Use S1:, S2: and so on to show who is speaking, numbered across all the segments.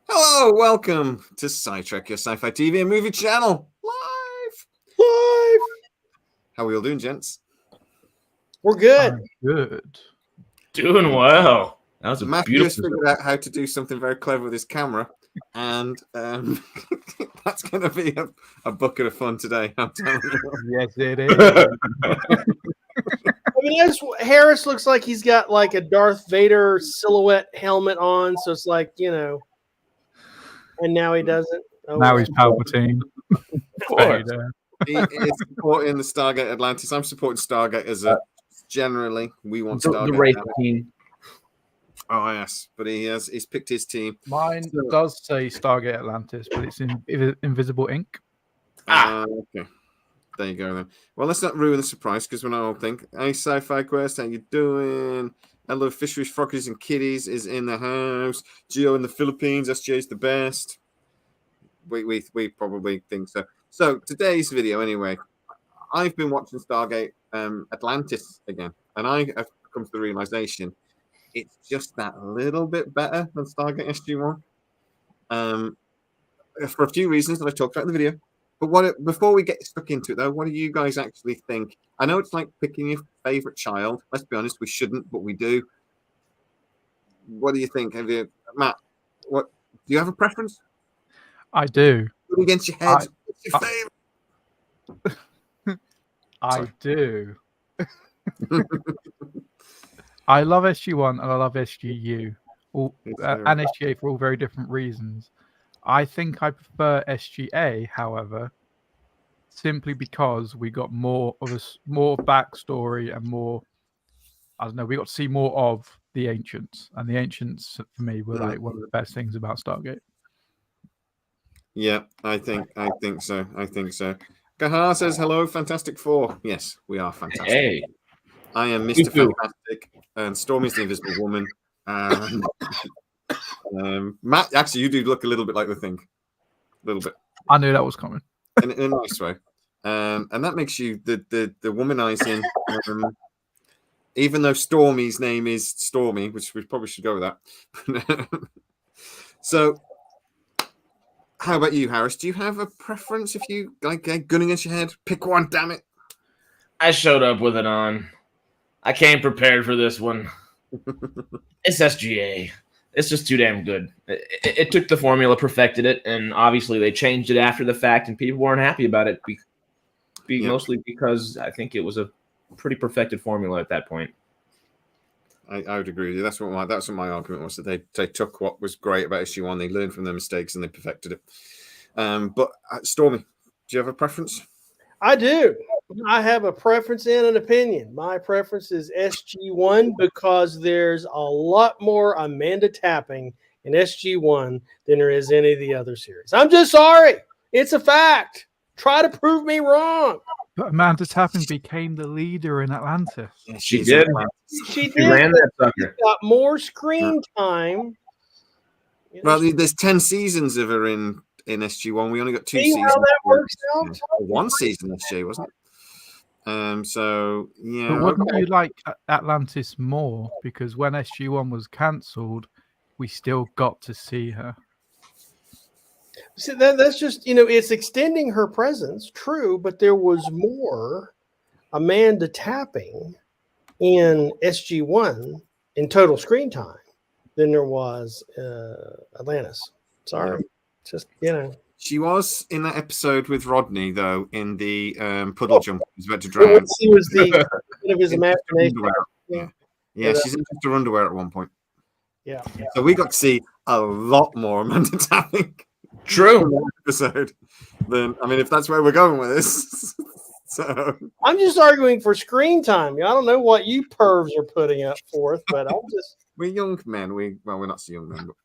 S1: Hello, welcome to SciTrek, your sci-fi TV and movie channel. Live. How are we all doing, gents?
S2: We're good.
S3: I'm good.
S4: Doing well. That was a
S1: Matthew has
S4: beautiful.
S1: figured out how to do something very clever with his camera, and that's going to be a bucket of fun today. I'm telling you.
S3: Yes, it is.
S2: I mean, Harris looks like he's got like a Darth Vader silhouette helmet on, so it's like, and now he doesn't. Oh,
S3: Now he's Palpatine.
S4: Vader.
S1: He is supporting the Stargate Atlantis. I'm supporting Stargate as a generally. We want
S4: The
S1: Stargate.
S4: race team.
S1: Oh yes, but he's picked his team.
S3: Mine does say Stargate Atlantis, but it's in invisible ink.
S1: Okay. There you go then. Well, let's not ruin the surprise because we're not all think. Hey, Sci-Fi Quest, how you doing? Hello, Fisheries, Froggies, and Kitties is in the house. Geo in the Philippines. SGA is the best. We probably think so. So today's video, anyway, I've been watching Stargate Atlantis again, and I have come to the realization it's just that little bit better than Stargate SG1. For a few reasons that I talked about in the video. But before we get stuck into it, though, what do you guys actually think? I know it's like picking your favorite child. Let's be honest, we shouldn't, but we do. What do you think? Matt? What do you have a preference?
S3: I do.
S1: Put against your head. What's your favorite?
S3: I do. I love SG1 and I love SGU, and SGA for all very different reasons. I think I prefer SGA, however, simply because we got more backstory and more. I don't know. We got to see more of the ancients, and the ancients for me were like one of the best things about Stargate.
S1: Yeah, I think so. Kahar says hello, Fantastic Four. Yes, we are fantastic.
S4: Hey.
S1: I am Mr. Fantastic, and Stormy's the Invisible Woman. Matt, actually, you do look a little bit like the Thing. A little bit.
S3: I knew that was coming.
S1: In a nice way. And that makes you the womanizing. Even though Stormy's name is Stormy, which we probably should go with that. So, how about you, Harris? Do you have a preference if you like gun against your head? Pick one, damn it.
S4: I showed up with it on. I came prepared for this one. It's SGA. It's just too damn good. It took the formula, perfected it, and obviously they changed it after the fact, and people weren't happy about it. Mostly because I think it was a pretty perfected formula at that point.
S1: I would agree with you. That's what my argument was, that they took what was great about SG1, they learned from their mistakes, and they perfected it. But Stormy, do you have a preference?
S2: I do. I have a preference and an opinion. My preference is SG1 because there's a lot more Amanda tapping in SG1 than there is any of the other series. I'm just sorry. It's a fact. Try to prove me wrong.
S3: But Amanda Tapping became the leader in Atlantis.
S1: Yeah,
S4: She did.
S2: She
S4: ran that sucker.
S2: She's got more screen time.
S1: Well, there's 10 seasons of her in SG1. We only got 2
S2: See
S1: seasons.
S2: how that works out?
S1: One season SG, wasn't it? So yeah.
S3: But wouldn't you like Atlantis more? Because when SG1 was cancelled, we still got to see her.
S2: See, that's just, it's extending her presence, true, but there was more Amanda tapping in SG1 in total screen time than there was Atlantis. Sorry. Just,
S1: She was in that episode with Rodney, though, in the puddle jump. He was about to drown.
S2: She was the of his imagination.
S1: Yeah, she's in her underwear at one point.
S2: Yeah.
S1: So we got to see a lot more Amanda tapping.
S4: True.
S1: Episode. If that's where we're going with this. So
S2: I'm just arguing for screen time. I don't know what you pervs are putting up forth, but
S1: we're young men. We're not so young men, but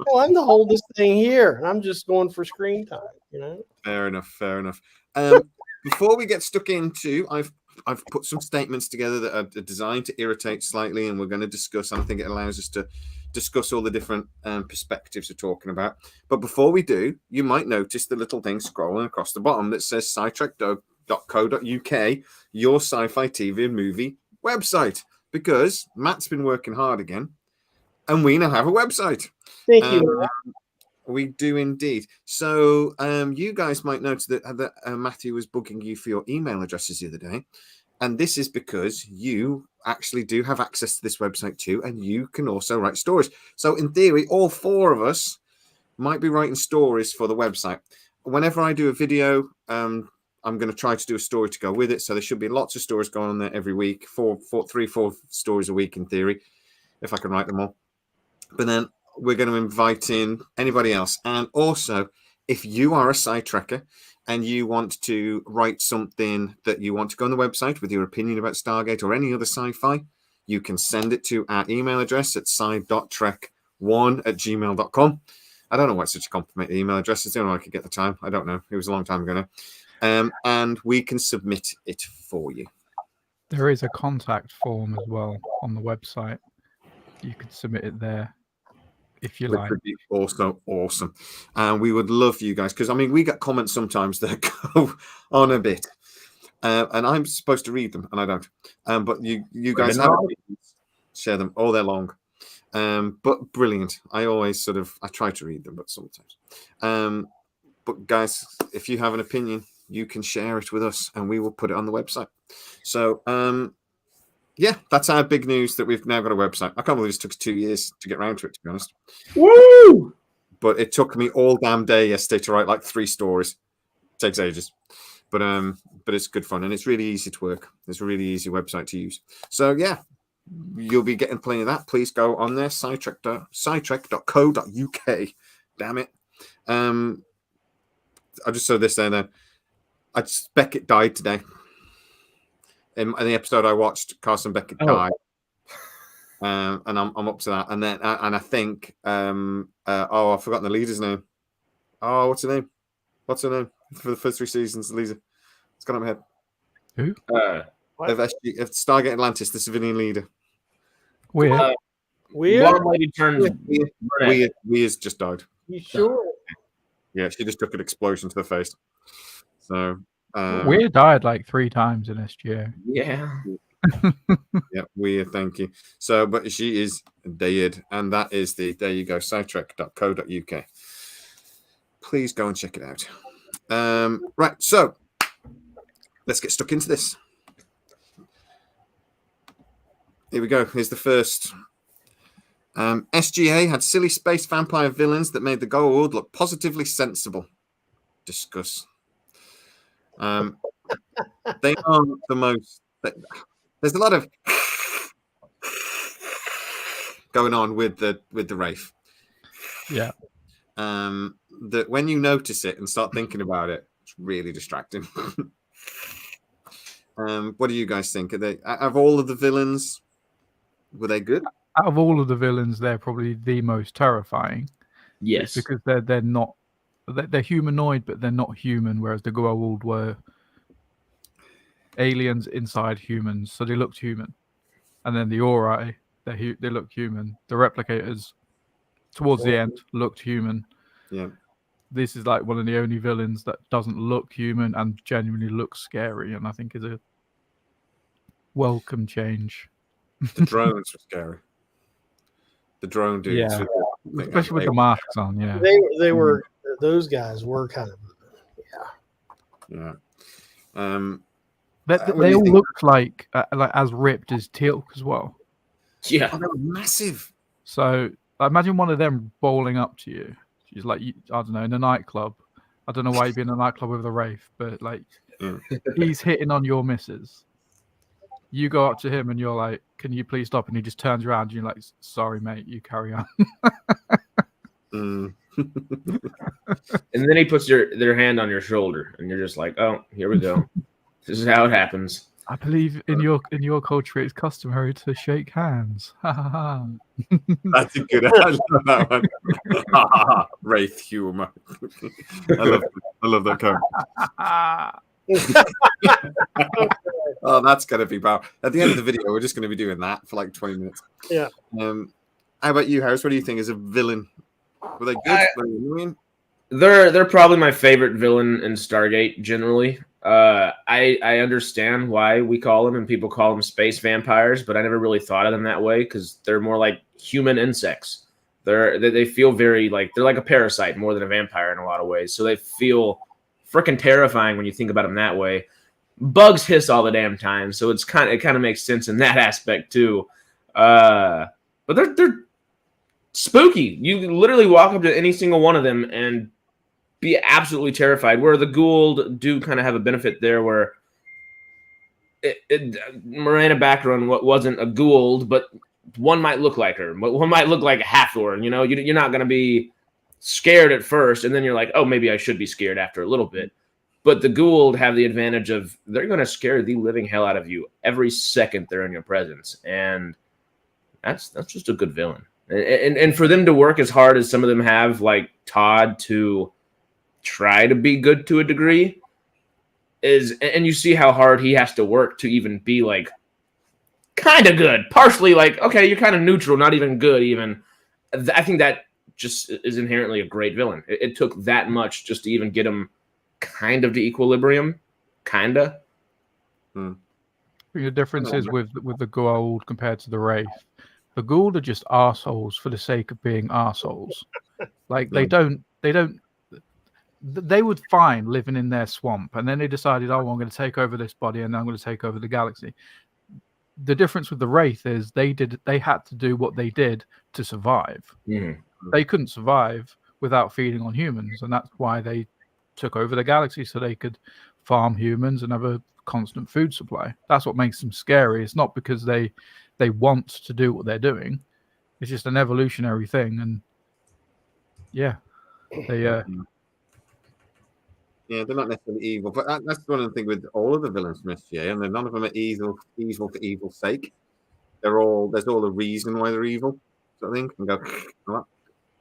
S2: well, I'm the oldest thing here, and I'm just going for screen time.
S1: Fair enough. Before we get stuck into, I've put some statements together that are designed to irritate slightly, and we're going to discuss. And I think it allows us to discuss all the different perspectives we're talking about. But before we do, you might notice the little thing scrolling across the bottom that says scitrek.co.uk, your sci-fi TV and movie website, because Matt's been working hard again. and we now have a website.
S2: Thank you.
S1: We do indeed. So you guys might notice that, Matthew was bugging you for your email addresses the other day. And this is because you actually do have access to this website too, and you can also write stories. So in theory, all four of us might be writing stories for the website. Whenever I do a video, I'm going to try to do a story to go with it. So there should be lots of stories going on there every week, 4 stories a week in theory, if I can write them all. But then we're going to invite in anybody else. And also, if you are a sci trekker and you want to write something that you want to go on the website with your opinion about Stargate or any other sci-fi, you can send it to our email address at sci.trek1@gmail.com. I don't know why it's such a complicated email address. I don't know if I could get the time. I don't know. It was a long time ago now. And we can submit it for you.
S3: There is a contact form as well on the website. You could submit it there if you like.
S1: Which would be also awesome. And we would love you guys, because I mean, we get comments sometimes that go on a bit. And I'm supposed to read them, and I don't. But you guys have share them all day long. But brilliant. I always I try to read them, but sometimes. But guys, if you have an opinion, you can share it with us, and we will put it on the website. So, yeah, that's our big news that we've now got a website. I can't believe it took us 2 years to get around to it, to be honest.
S2: Woo!
S1: But it took me all damn day yesterday to write like 3 stories. It takes ages. But it's good fun, and it's really easy to work. It's a really easy website to use. So yeah, you'll be getting plenty of that. Please go on there, scitrek.co.uk. Damn it. I just saw this there. Beckett died today. In the episode I watched, Carson Beckett died. And I'm up to that. And then and I think I've forgotten the leader's name. Oh, what's her name? What's her name for the first 3 seasons? Lisa. It's gone up my head.
S3: Who?
S1: Of Stargate Atlantis, the civilian leader.
S3: Weird.
S2: Weird.
S1: Weir's just died.
S2: You sure?
S1: Yeah, she just took an explosion to the face. So
S3: Weird died like 3 times in SGA.
S4: Yeah.
S1: Yeah, Weird, thank you. So, but she is dead, and that is there you go, scitrek.co.uk. Please go and check it out. Right, so let's get stuck into this. Here we go. Here's the first. SGA had silly space vampire villains that made the Goa'uld look positively sensible. Discuss. They are the most. There's a lot of going on with the Wraith.
S3: Yeah.
S1: That when you notice it and start thinking about it, it's really distracting. What do you guys think? Are they, out of all of the villains, were they good?
S3: Out of all of the villains, they're probably the most terrifying.
S4: Yes.
S3: Because they're not. They're humanoid, but they're not human, whereas the Goa'uld were aliens inside humans, so they looked human. And then the Ori, they looked human. The replicators, towards the end, looked human.
S1: Yeah.
S3: This is like one of the only villains that doesn't look human and genuinely looks scary, and I think is a welcome change.
S1: The drones were scary. The drone dudes.
S3: Yeah. Especially with the masks on, yeah.
S2: They were, those guys were kind of,
S1: yeah.
S3: They all looked like as ripped as Teal'c as well.
S4: Yeah.
S1: Oh, they were massive.
S3: So imagine one of them bowling up to you. She's like, I don't know, in a nightclub. I don't know why you'd be in a nightclub with a Wraith, but like, he's hitting on your missus. You go up to him and you're like, can you please stop? And he just turns around and you're like, sorry, mate, you carry on.
S4: And then he puts their hand on your shoulder and you're just like, oh, here we go. This is how it happens.
S3: I believe in your culture it's customary to shake hands.
S1: That's a good. I love that one. Wraith humor. I love that code. Oh, that's gonna be bad. At the end of the video, we're just gonna be doing that for like 20 minutes.
S2: Yeah.
S1: How about you, Harris? What do you think as a villain? Were they good? Were they annoying?
S4: They're probably my favorite villain in Stargate generally. I understand why we call them and people call them space vampires, but I never really thought of them that way because they're more like human insects. They feel very like they're like a parasite more than a vampire in a lot of ways. So they feel freaking terrifying when you think about them that way. Bugs hiss all the damn time, so it kind of makes sense in that aspect too. But they're spooky. You literally walk up to any single one of them and be absolutely terrified. Where the Gould do kind of have a benefit there, where Miranda Baccarin wasn't a Gould, but one might look like her. One might look like a Hathor. You know, you're not going to be scared at first, and then you're like, oh, maybe I should be scared after a little bit. But the Gould have the advantage of they're going to scare the living hell out of you every second they're in your presence, and that's just a good villain. And for them to work as hard as some of them have, like Todd, to try to be good to a degree, and you see how hard he has to work to even be like kind of good, partially like, okay, you're kind of neutral, not even good even. I think that just is inherently a great villain. It took that much just to even get him kind of to equilibrium, kind of.
S3: The difference is with the Goa'uld compared to the Wraith. The Goa'uld are just arseholes for the sake of being arseholes. Like they would fine living in their swamp, and then they decided, oh, I'm going to take over this body, and I'm going to take over the galaxy. The difference with the Wraith is they had to do what they did to survive. They couldn't survive without feeding on humans, and that's why they took over the galaxy, so they could farm humans and have a constant food supply. That's what makes them scary. It's not because they want to do what they're doing. It's just an evolutionary thing, and yeah, they're
S1: not necessarily evil, but that's one of the things with all of the villains from SGA, and none of them are evil for evil's sake. There's all a reason why they're evil, sort of thing. And go,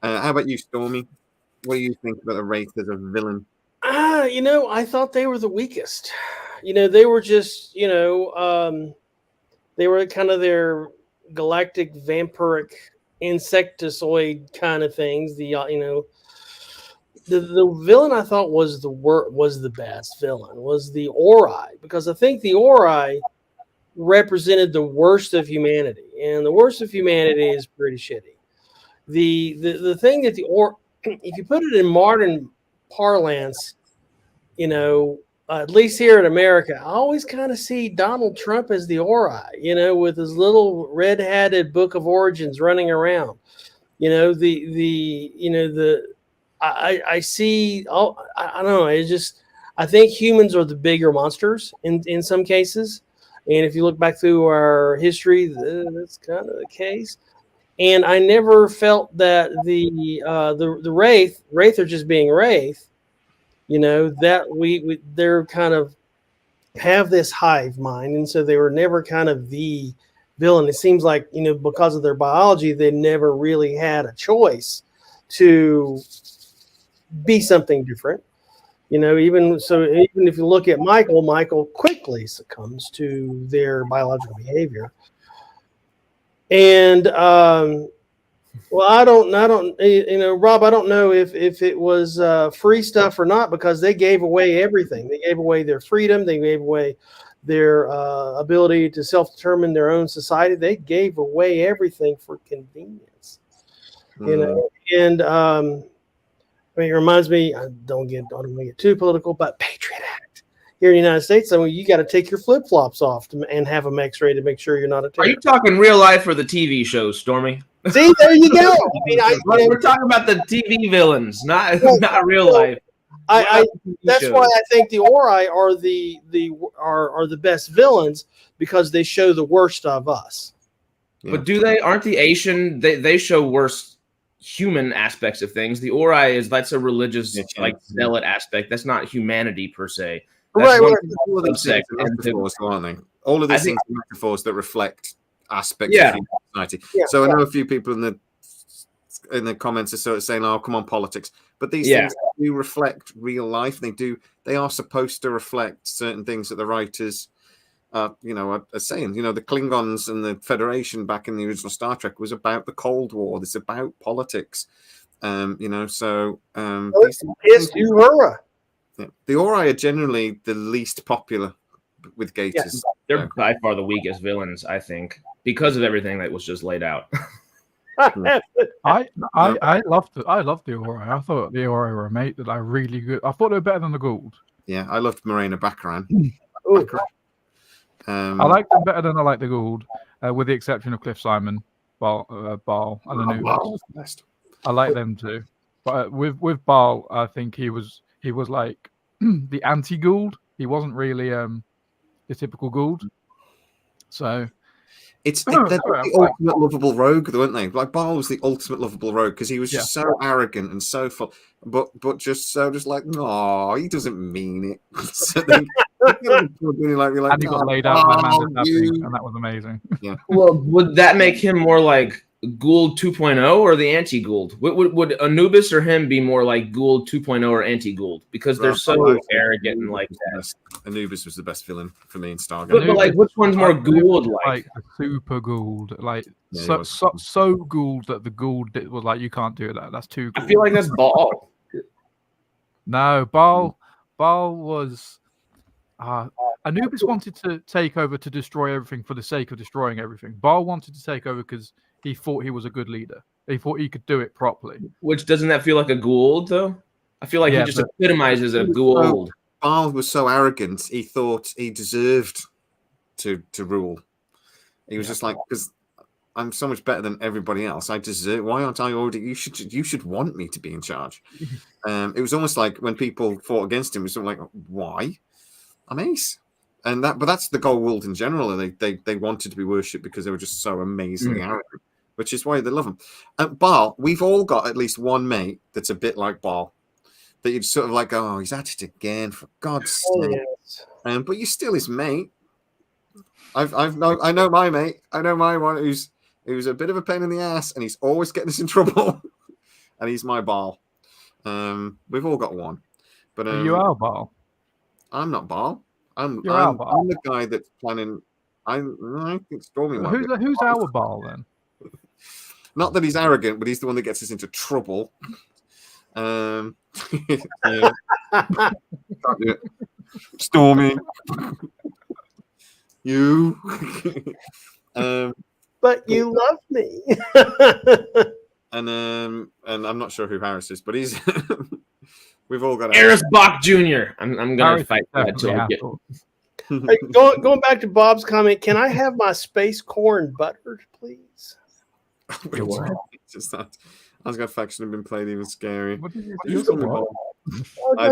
S1: how about you, Stormy? What do you think about the Wraith as a villain?
S2: I thought they were the weakest. They were just, they were kind of their galactic vampiric insectoid kind of things. The villain I thought was the best villain was the Ori, because I think the Ori represented the worst of humanity, and the worst of humanity is pretty shitty. The thing that if you put it in modern parlance, at least here in America, I always kind of see Donald Trump as the Ori, with his little red-hatted Book of Origins running around. I see. Oh, I don't know. It's just I think humans are the bigger monsters in some cases, and if you look back through our history, that's kind of the case. And I never felt that the Wraith are just being Wraith. That they're kind of have this hive mind, and so they were never kind of the villain. It seems like because of their biology, they never really had a choice to be something different. Even if you look at Michael quickly succumbs to their biological behavior. And well, I don't, Rob, I don't know if it was free stuff or not, because they gave away everything. They gave away their freedom. They gave away their ability to self-determine their own society. They gave away everything for convenience, And it reminds me. I don't want to get too political, but Patriot Act here in the United States. You got to take your flip-flops off and have them X-rayed to make sure you're not a terrorist.
S4: Are you talking real life or the TV shows, Stormy?
S2: See, there you go.
S4: We're talking about the TV villains, not real life.
S2: That's why I think the Ori are the best villains, because they show the worst of us.
S4: But aren't the Asian? They show worse human aspects of things. The Ori that's a religious zealot aspect. That's not humanity per se. That's
S1: right. All of these things are metaphors, aren't they? All of these things are metaphors that reflect aspects of human society. So I know a few people in the comments are sort of saying, "Oh, come on, politics." But these things do reflect real life. They are supposed to reflect certain things that the writers, are saying. The Klingons and the Federation back in the original Star Trek was about the Cold War. It's about politics. So
S2: it's Uhura.
S1: Yeah. The Ori are generally the least popular with Gators.
S4: They're by far the weakest villains, I think, because of everything that was just laid out.
S3: I loved the Ori. I thought the Ori were really good. I thought they were better than the Gould.
S1: Yeah, I loved Morena Baccaran.
S3: I like them better than I like the Gould, with the exception of Cliff Simon, Baal, and Anubis. I like them too, but with Baal, I think he was like the anti-Gould. He wasn't really the typical Gould. So
S1: they're the ultimate lovable rogue, weren't they? Like Baal was the ultimate lovable rogue because he was just so arrogant and so full, but just like, no, he doesn't mean it. So then, and
S3: he got laid out by Amanda Tapping, and that was amazing.
S1: Yeah.
S4: Well, would that make him more like Gould 2.0 or the anti-Gould? Would Anubis or him be more like Gould 2.0 or anti-Gould? Because they're so arrogant and like that.
S1: Anubis was the best villain for me in Stargate.
S4: But like, which one's more Gould like?
S3: Super Gould, like so Gould that the Gould was like, you can't do that. That's too Gould.
S4: I feel like that's Baal.
S3: No, Baal was. Anubis wanted to take over to destroy everything for the sake of destroying everything. Baal wanted to take over because he thought he was a good leader. He thought he could do it properly.
S4: Which doesn't that feel like a Gould though? I feel like he just epitomizes a Gould.
S1: Baal was so arrogant, he thought he deserved to rule. He was just like, because I'm so much better than everybody else. I deserve. Why aren't I already? You should want me to be in charge. It was almost like when people fought against him, it was sort of like, why? I'm ace. But that's the Gold World in general. They wanted to be worshipped because they were just so amazingly arrogant, which is why they love him. Baal, we've all got at least one mate that's a bit like Baal. That you'd sort of like, oh, he's at it again, for God's sake. Yes. But you're still his mate. I know my mate. I know my one who's a bit of a pain in the ass, and he's always getting us in trouble. And he's my Baal. We've all got one. But
S3: you are Baal.
S1: I'm not Baal. I'm the guy that's planning. I think Stormy.
S3: Who's our Baal then?
S1: Not that he's arrogant, but he's the one that gets us into trouble. Stormy, you.
S2: But you love me.
S1: and I'm not sure who Harris is, but he's. We've all got
S4: Harris Bach Jr. I'm gonna fight that until we get.
S2: Hey, going back to Bob's comment, can I have my space corn buttered, please?
S1: Wait, I was going to faction have been played even scary.
S3: What did you say?
S2: I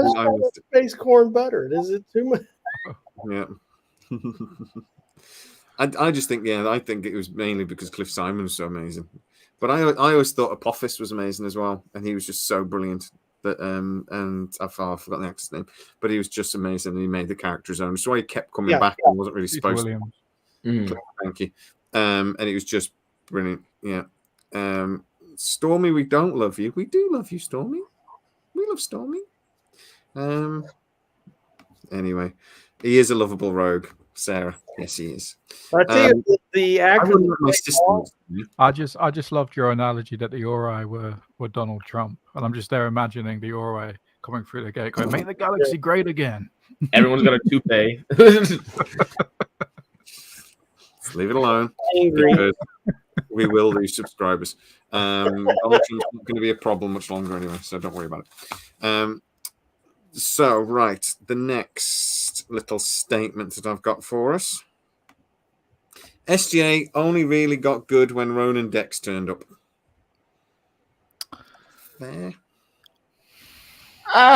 S2: space corn buttered. Is it too much?
S1: Yeah. I just think, I think it was mainly because Cliff Simon was so amazing. But I always thought Apophis was amazing as well, and he was just so brilliant. That and I've forgotten the actor's name, but he was just amazing, and he made the character his own. That's why he kept coming back and wasn't really supposed to. Thank you. And it was just brilliant. Yeah. Stormy, we don't love you. We do love you, Stormy. We love Stormy. Anyway, he is a lovable rogue, Sarah. Yes, he is.
S2: I tell you, the actor.
S3: I just loved your analogy that the Ori were Donald Trump, and I'm just there imagining the Ori coming through the gate, going, "Make the galaxy great again."
S4: Everyone's got a toupee.
S1: Let's leave it alone. We will lose subscribers. Donald Trump's not going to be a problem much longer anyway, so don't worry about it. So, right, the next little statement that I've got for us. SGA only really got good when Ronan Dex turned up. There.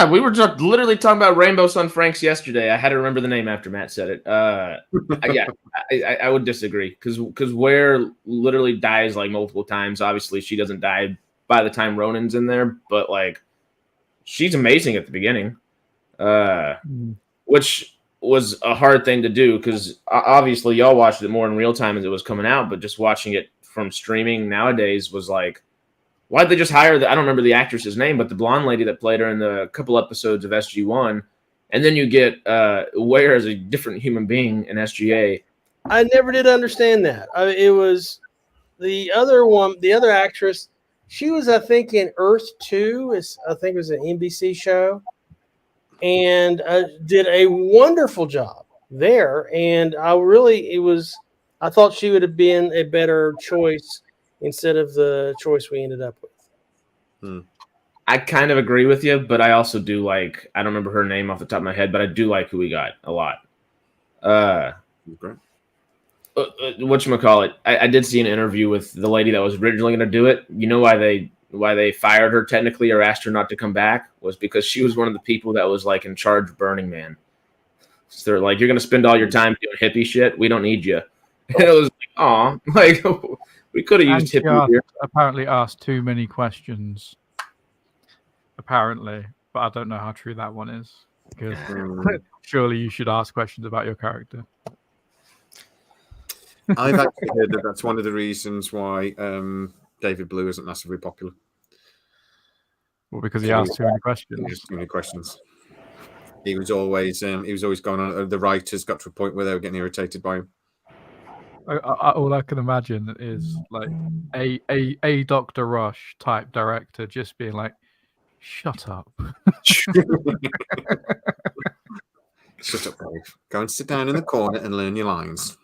S4: We were just literally talking about Rainbow Sun Franks yesterday. I had to remember the name after Matt said it. I would disagree because Ware literally dies like multiple times. Obviously, she doesn't die by the time Ronan's in there, but like she's amazing at the beginning, which was a hard thing to do because obviously y'all watched it more in real time as it was coming out, but just watching it from streaming nowadays was like, why'd they just hire I don't remember the actress's name, but the blonde lady that played her in the couple episodes of SG1, and then you get Ware as a different human being in SGA.
S2: I never did understand that. It was the other one, the other actress. She was, I think, in Earth 2. I think it was an NBC show. and did a wonderful job there. And I thought she would have been a better choice instead of the choice we ended up with.
S4: I kind of agree with you, but I also do like, I don't remember her name off the top of my head, but I do like who we got a lot.
S1: Great.
S4: Whatchamacallit, I did see an interview with the lady that was originally going to do it. You know why they fired her technically or asked her not to come back was because she was one of the people that was like in charge of Burning Man. So they're like, you're going to spend all your time doing hippie shit. We don't need you. And it was like, aw, like we could have used hippie here.
S3: Apparently asked too many questions. Apparently, but I don't know how true that one is because surely you should ask questions about your character.
S1: I've actually heard that that's one of the reasons why David Blue isn't massively popular.
S3: Well, because he asked too many questions.
S1: Too many questions. He was always going on. The writers got to a point where they were getting irritated by him.
S3: All I can imagine is like a Dr. Rush type director just being like, "Shut up."
S1: Shut up, Dave. Go and sit down in the corner and learn your lines.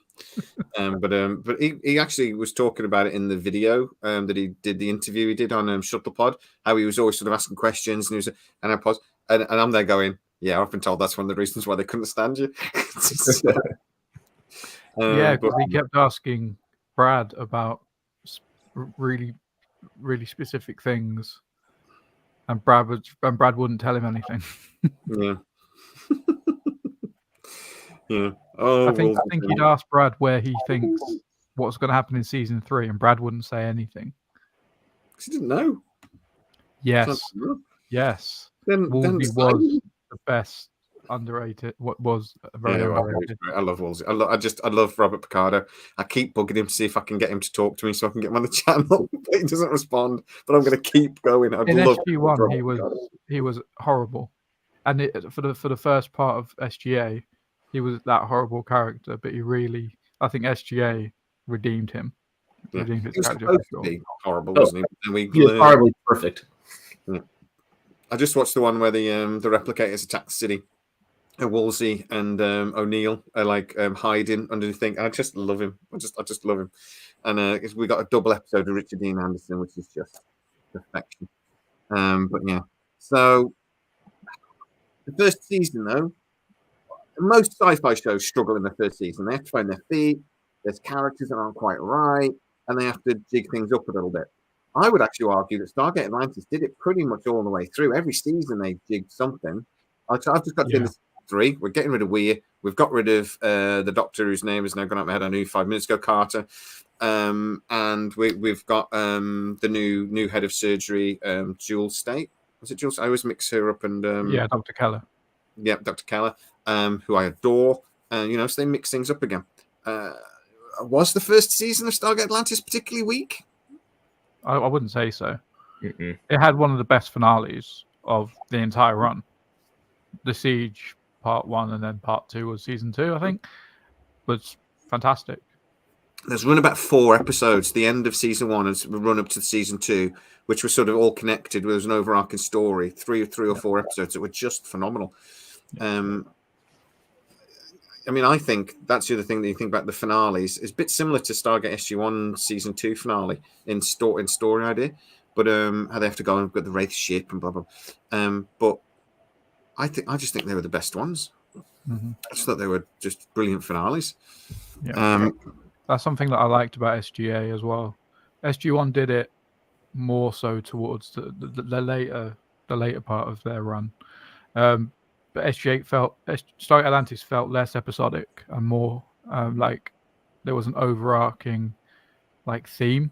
S1: But he actually was talking about it in the video that he did, the interview he did on Shuttlepod, how he was always sort of asking questions, and I paused, and I'm there going, yeah, I've been told that's one of the reasons why they couldn't stand you.
S3: Yeah, because he kept asking Brad about really, really specific things, and Brad wouldn't tell him anything.
S1: Yeah. Yeah. Oh,
S3: I think he'd asked Brad where he thinks what's going to happen in season 3, and Brad wouldn't say anything.
S1: Because he didn't know.
S3: Yes. Yes. Woolsey was the best underrated. What was very underrated.
S1: I love Woolsey. I love Robert Picardo. I keep bugging him to see if I can get him to talk to me so I can get him on the channel. But he doesn't respond. But I'm going to keep going.
S3: In SG1, he was horrible, and for the first part of SGA. He was that horrible character, but I think SGA redeemed him.
S1: Yeah.
S3: Redeemed his
S1: he was
S3: character.
S1: supposed to be horrible, wasn't he?
S4: He was horribly perfect.
S1: Yeah. I just watched the one where the replicators attacked the city. Woolsey and O'Neill are like hiding under the thing. I just love him. I just love him. And we got a double episode of Richard Dean Anderson, which is just perfection. But yeah. So the first season, though, most sci-fi shows struggle in the first season. They have to find their feet. There's characters that aren't quite right, and they have to jig things up a little bit. I would actually argue that Stargate Atlantis did it pretty much all the way through. Every season they jigged something. I've just got to end this 3. We're getting rid of Weir. We've got rid of the doctor whose name has now gone out my head. I knew 5 minutes ago, Carter. And we've got the new head of surgery, Jules State. Was it Jules? I always mix her up and
S3: Dr. Keller.
S1: Yeah, Dr. Keller, who I adore. So they mix things up again. Was the first season of Stargate Atlantis particularly weak?
S3: I wouldn't say so.
S4: Mm-mm.
S3: It had one of the best finales of the entire run. The Siege Part 1 and then Part 2 was Season 2, I think. Was fantastic.
S1: There's run about 4 episodes, the end of Season 1 and run up to Season 2, which were sort of all connected. There was an overarching story, three or 4 episodes that were just phenomenal. I think that's the other thing that you think about the finales. It's a bit similar to Stargate SG1 Season 2 finale in story idea, but how they have to go and get the Wraith ship and blah, blah. But I just think they were the best ones.
S3: Mm-hmm.
S1: I just thought they were just brilliant finales.
S3: Yeah. That's something that I liked about SGA as well. SG1 did it more so towards the later part of their run. But Stargate Atlantis felt less episodic and more like there was an overarching theme.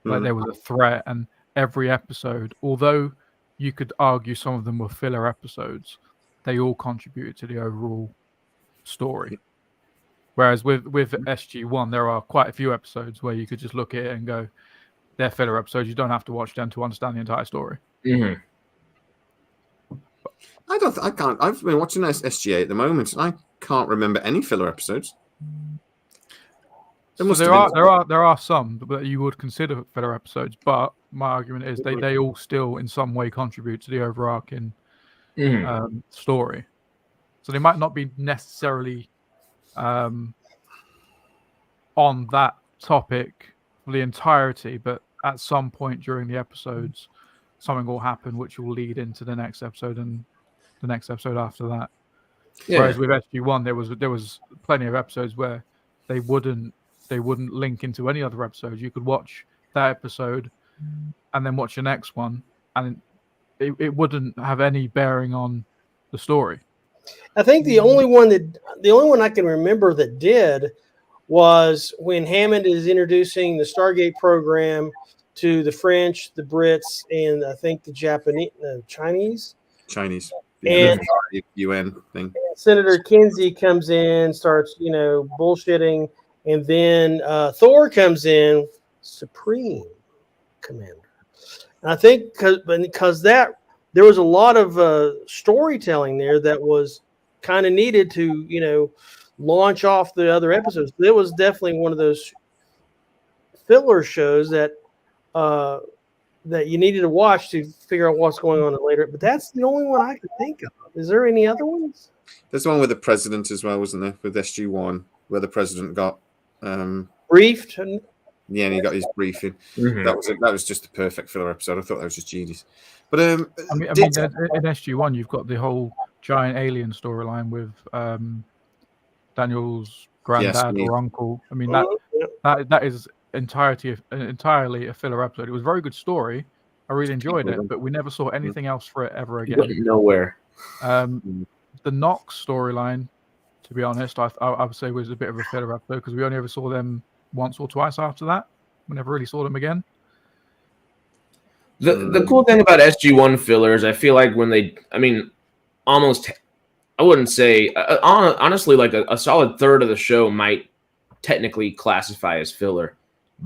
S3: Like there was a threat, and every episode, although you could argue some of them were filler episodes, they all contributed to the overall story. Whereas with SG1, there are quite a few episodes where you could just look at it and go, they're filler episodes. You don't have to watch them to understand the entire story.
S4: Mm-hmm.
S1: I can't. I've been watching SGA at the moment, and I can't remember any filler episodes.
S3: There are some that you would consider filler episodes, but my argument is they all still in some way contribute to the overarching story. So they might not be necessarily on that topic for the entirety, but at some point during the episodes, something will happen which will lead into the next episode and the next episode after that. Yeah. Whereas with SG1, there was plenty of episodes where they wouldn't link into any other episodes. You could watch that episode and then watch the next one, and it wouldn't have any bearing on the story.
S2: I think the only one I can remember that did was when Hammond is introducing the Stargate program to the French, the Brits, and I think the Chinese.
S1: And UN thing.
S2: Senator Kinsey comes in, starts, bullshitting, and then Thor comes in, Supreme Commander. And I think because there was a lot of storytelling there that was kind of needed to, launch off the other episodes. It was definitely one of those filler shows that you needed to watch to figure out what's going on later. But that's the only one I could think of. Is there any other ones?
S1: There's one with the president as well, wasn't there? With SG1, where the president got
S2: briefed.
S1: Yeah, and he got his briefing. Mm-hmm. That was just a perfect filler episode. I thought that was just genius. But in
S3: SG1, you've got the whole giant alien storyline with Daniel's granddad or uncle. I mean, that is entirely a filler episode. It was a very good story. I really enjoyed it, but we never saw anything else for it ever again.
S4: Nowhere.
S3: The Nox storyline, to be honest, I would say was a bit of a filler episode because we only ever saw them once or twice after that. We never really saw them again.
S4: The cool thing about SG1 fillers, I feel like I wouldn't say, honestly, like a solid third of the show might technically classify as filler.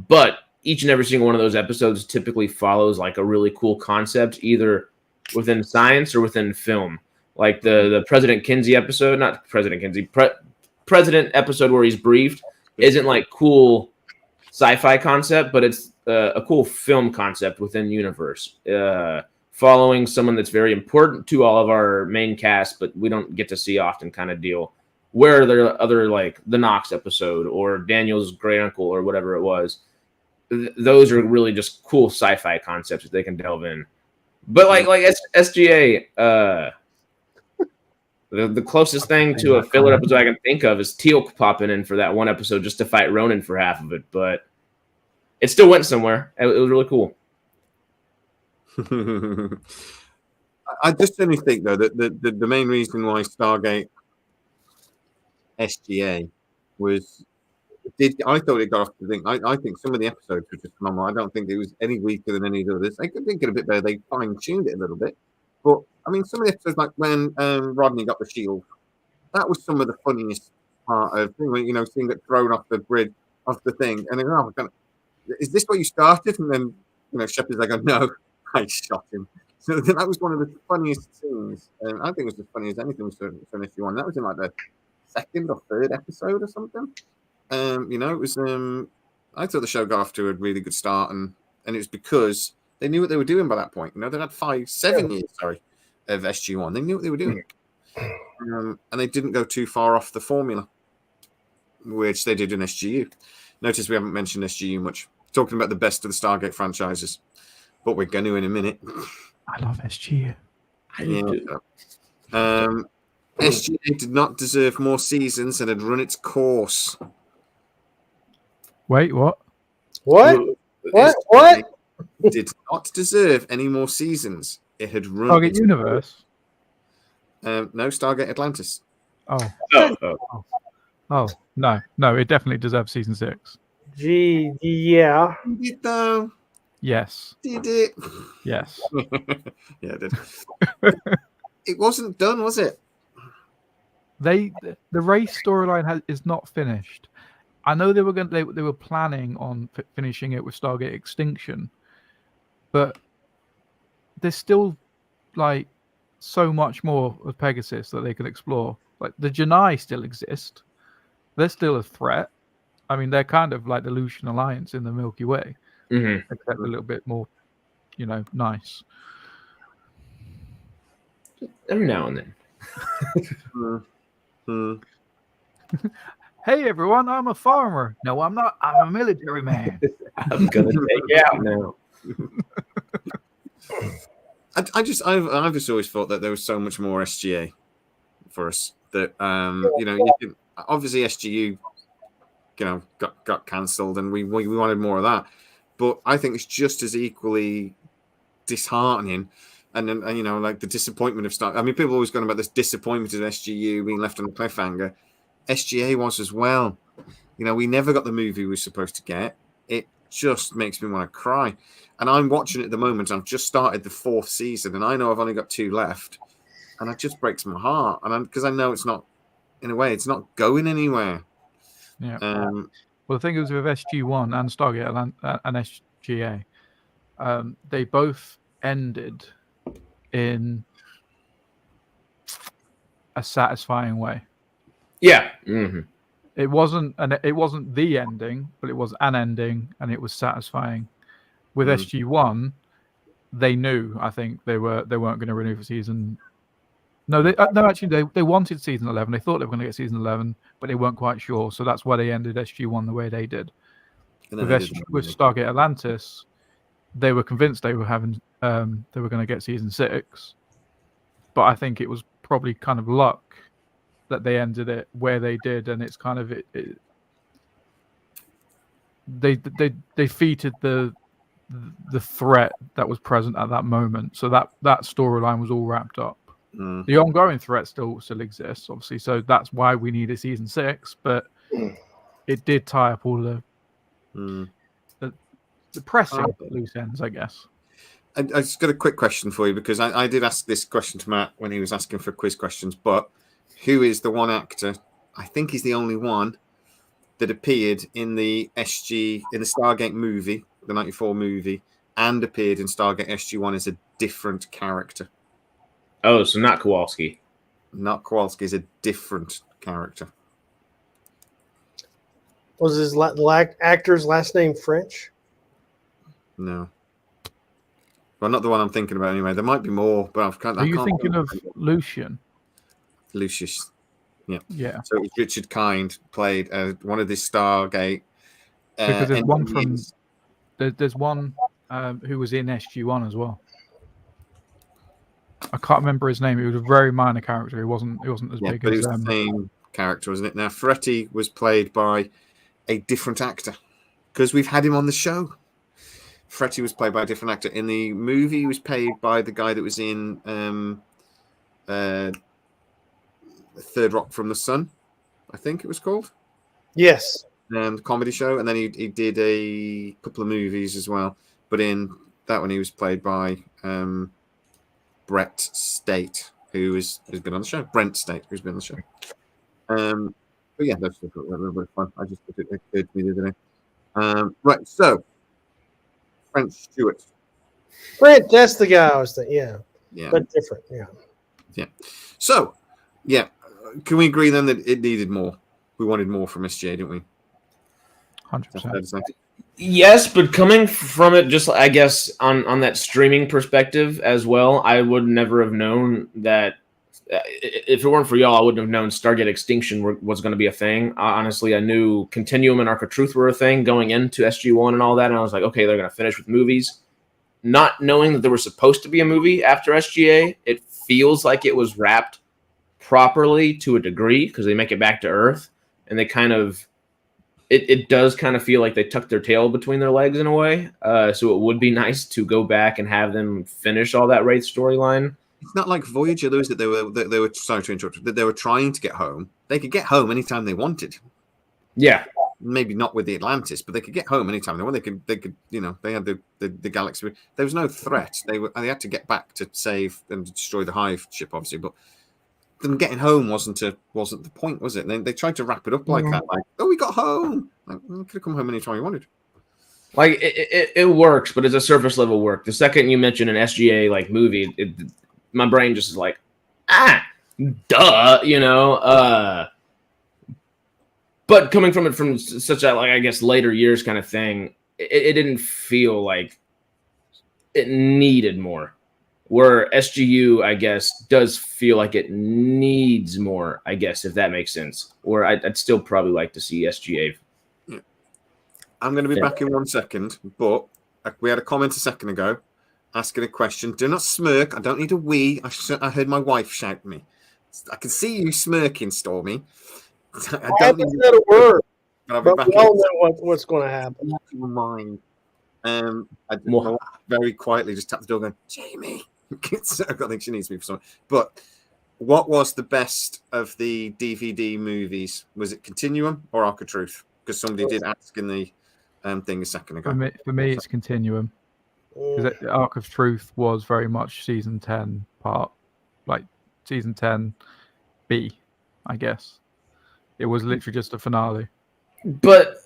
S4: But each and every single one of those episodes typically follows like a really cool concept, either within science or within film. Like the President Kinsey episode, not President Kinsey, President episode where he's briefed isn't like cool sci-fi concept, but it's a cool film concept within universe. Following someone that's very important to all of our main cast, but we don't get to see often kind of deal. Where there are other like the Nox episode or Daniel's great uncle or whatever it was, those are really just cool sci-fi concepts that they can delve in. But like SGA, the closest thing to a filler episode I can think of is Teal'c popping in for that one episode just to fight Ronan for half of it, but it still went somewhere. It was really cool.
S1: I just only think though that the main reason why Stargate SGA I thought it got off the thing. I think some of the episodes were just phenomenal. I don't think it was any weaker than any of the others. I could think it a bit better. They fine-tuned it a little bit. But, I mean, some of the episodes, like when Rodney got the shield, that was some of the funniest part of, seeing it thrown off the bridge, off the thing. And then, is this what you started? And then, Shepard's like, no, I shot him. So that was one of the funniest scenes. I think it was as funny as anything was from SG1. That was in like the second or third episode or something. It was. I thought the show got off to a really good start, and it was because they knew what they were doing by that point. They had 7 years, of SG1. They knew what they were doing, and they didn't go too far off the formula, which they did in SGU. Notice we haven't mentioned SGU much. Talking about the best of the Stargate franchises, but we're going to in a minute.
S3: I love SGU.
S1: SGA did not deserve more seasons and had run its course.
S3: Wait, what?
S2: What? What?
S1: Did not deserve any more seasons. It had run
S3: Stargate Universe?
S1: No, Stargate Atlantis.
S3: Oh, no, it definitely deserves season 6.
S2: Gee, yeah.
S1: Did it though?
S3: Yes.
S1: Did it?
S3: Yes.
S1: Yeah, it did. It wasn't done, was it?
S3: The race storyline is not finished. I know they were planning on finishing it with Stargate Extinction, but there's still like so much more of Pegasus that they can explore. Like the Janai still exist; they're still a threat. I mean, they're kind of like the Lucian Alliance in the Milky Way, except a little bit more, nice.
S4: Every now and then.
S3: Hey everyone, I'm a farmer. No, I'm not. I'm a military man.
S4: I'm gonna take you out now.
S1: I've just always thought that there was so much more SGA for us that you can, obviously SGU got cancelled and we wanted more of that, but I think it's just as equally disheartening and like the disappointment of Stargate. I mean, people are always going about this disappointment of SGU being left on a cliffhanger. SGA was as well. We never got the movie we were supposed to get. It just makes me want to cry. And I'm watching it at the moment. I've just started the 4th season, and I know I've only got 2 left, and it just breaks my heart. And because I know it's not, in a way, it's not going anywhere.
S3: Yeah. Well, the thing is with SG1 and Stargate and SGA, they both ended in a satisfying way.
S4: Yeah. Mm-hmm.
S3: It wasn't the ending, but it was an ending, and it was satisfying. With SG1, they knew. I think they weren't going to renew for season. No, actually, they wanted season 11. They thought they were going to get season 11, but they weren't quite sure. So that's why they ended SG1 the way they did. With Stargate Atlantis, they were convinced they were going to get season 6, but I think it was probably kind of luck that they ended it where they did, and it's kind of they defeated the threat that was present at that moment. So that storyline was all wrapped up. The ongoing threat still exists, obviously. So that's why we needed season 6, but it did tie up all the pressing loose ends, I guess.
S1: I just got a quick question for you, because I did ask this question to Matt when he was asking for quiz questions. But who is the one actor? I think he's the only one that appeared in the Stargate movie, the '94 movie, and appeared in Stargate SG1 as a different character.
S4: Oh, so not Kowalski.
S1: Not Kowalski, is a different character.
S2: Was his actor's last name French?
S1: No. Well, not the one I'm thinking about anyway. There might be more, but
S3: Are you thinking of Lucian?
S1: Lucius. Yeah.
S3: Yeah.
S1: So it was Richard Kind played one of the Stargate.
S3: Because there's one from there's one who was in SG1 as well. I can't remember his name. He was a very minor character. He wasn't as big
S1: but
S3: as
S1: it was the same character, wasn't it? Now Ferretti was played by a different actor, because we've had him on the show. Ferretti was played by a different actor. In the movie, he was played by the guy that was in Third Rock from the Sun, I think it was called.
S2: Yes.
S1: The comedy show. And then he did a couple of movies as well. But in that one, he was played by Brett State, who has been on the show. Brent State, who's been on the show. But yeah, that's really fun. I just thought it occurred to me the other day. Right, so French Stewart.
S2: Brent, that's the guy I was thinking. Yeah. But different. Yeah.
S1: So, yeah. Can we agree then that it needed more? We wanted more from SGA, didn't we?
S3: 100%.
S4: Yes, but coming from it, just I guess on that streaming perspective as well, I would never have known that. If it weren't for y'all, I wouldn't have known Stargate Extinction was going to be a thing. Honestly, I knew Continuum and Arc of Truth were a thing going into SG1 and all that, and I was like, okay, they're going to finish with movies. Not knowing that there was supposed to be a movie after SGA, it feels like it was wrapped properly to a degree, because they make it back to Earth, and they kind of it does kind of feel like they tucked their tail between their legs in a way. So it would be nice to go back and have them finish all that Wraith storyline.
S1: It's not like Voyager, those that they were sorry to interrupt, that they were trying to get home. They could get home anytime they wanted.
S4: Yeah.
S1: Maybe not with the Atlantis, but they could get home anytime they wanted. They could, they had the galaxy. There was no threat. They had to get back to save and destroy the Hive ship, obviously, but them getting home wasn't the point, was it? They tried to wrap it up like that, like, oh, we got home. Like, we could have come home anytime we wanted.
S4: Like it works, but it's a surface level work. The second you mention an SGA like movie, my brain just is like, duh, But coming from it from such a, like, I guess, later years kind of thing, it didn't feel like it needed more. Where SGU, I guess, does feel like it needs more, I guess, if that makes sense. Or I'd still probably like to see SGA.
S1: Yeah. I'm going to be back in 1 second, but we had a comment a second ago asking a question. Do not smirk. I don't need a wee. I heard my wife shout me. I can see you smirking, Stormy.
S2: I haven't said a word,
S1: but I'll be back
S2: we all know what's going to happen.
S1: in mind. I very quietly just tapped the door going, Jamie. I think she needs me for something. But what was the best of the DVD movies? Was it Continuum or Arc of Truth? Because somebody did ask in the thing a second ago.
S3: For me, it's Continuum. Because Arc of Truth was very much season 10 part, like season 10 B, I guess. It was literally just a finale.
S4: But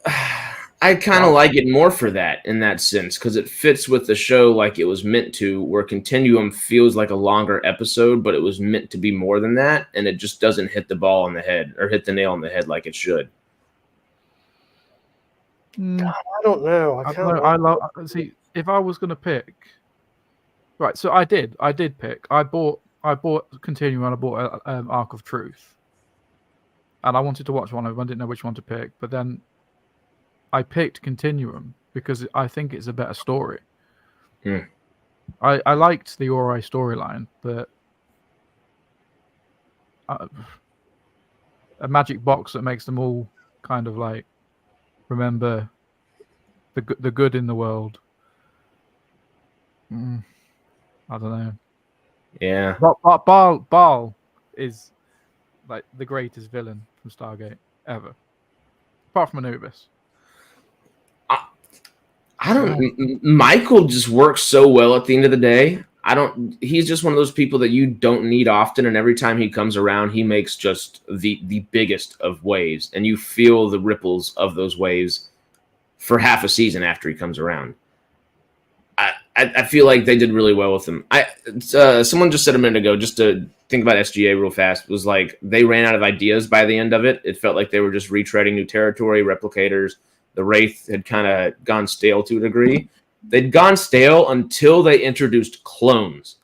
S4: I kind of like it more for that in that sense, because it fits with the show like it was meant to, where Continuum feels like a longer episode, but it was meant to be more than that, and it just doesn't hit the ball on the head or hit the nail on the head like it should.
S2: God, I don't know.
S3: I love. See, if I was going to pick, right? So I did pick. I bought Continuum and I bought Arc of Truth, and I wanted to watch one of them. I didn't know which one to pick, but then I picked Continuum because I think it's a better story. I liked the Ori storyline, but a magic box that makes them all kind of like remember the good in the world. I don't know.
S4: Yeah.
S3: But Baal is like the greatest villain from Stargate ever, apart from Anubis.
S4: I don't. Michael just works so well at the end of the day. He's just one of those people that you don't need often, and every time he comes around, he makes just the biggest of waves, and you feel the ripples of those waves for half a season after he comes around. I feel like they did really well with him. Someone just said a minute ago, just to think about SGA real fast, was like they ran out of ideas by the end of it. It felt like they were just retreading new territory, replicators. The Wraith had kind of gone stale to a degree. They'd gone stale until they introduced clones.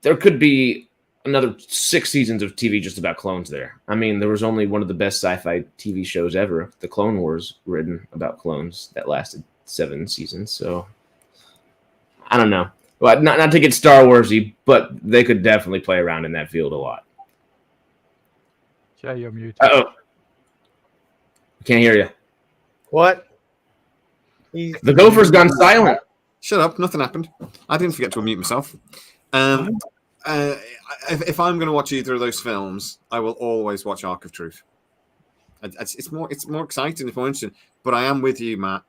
S4: There could be another 6 seasons of TV just about clones there. I mean, there was only one of the best sci-fi TV shows ever, The Clone Wars, written about clones that lasted 7 seasons. So, I don't know. Well, not to get Star Wars-y, but they could definitely play around in that field a lot.
S3: Jay, you're muted.
S4: Uh-oh. Can't hear you.
S2: What?
S4: The gopher's gone silent.
S1: Shut up. Nothing happened. I didn't forget to unmute myself. If I'm going to watch either of those films, I will always watch Arc of Truth. It's more exciting if I'm interested. But I am with you, Matt.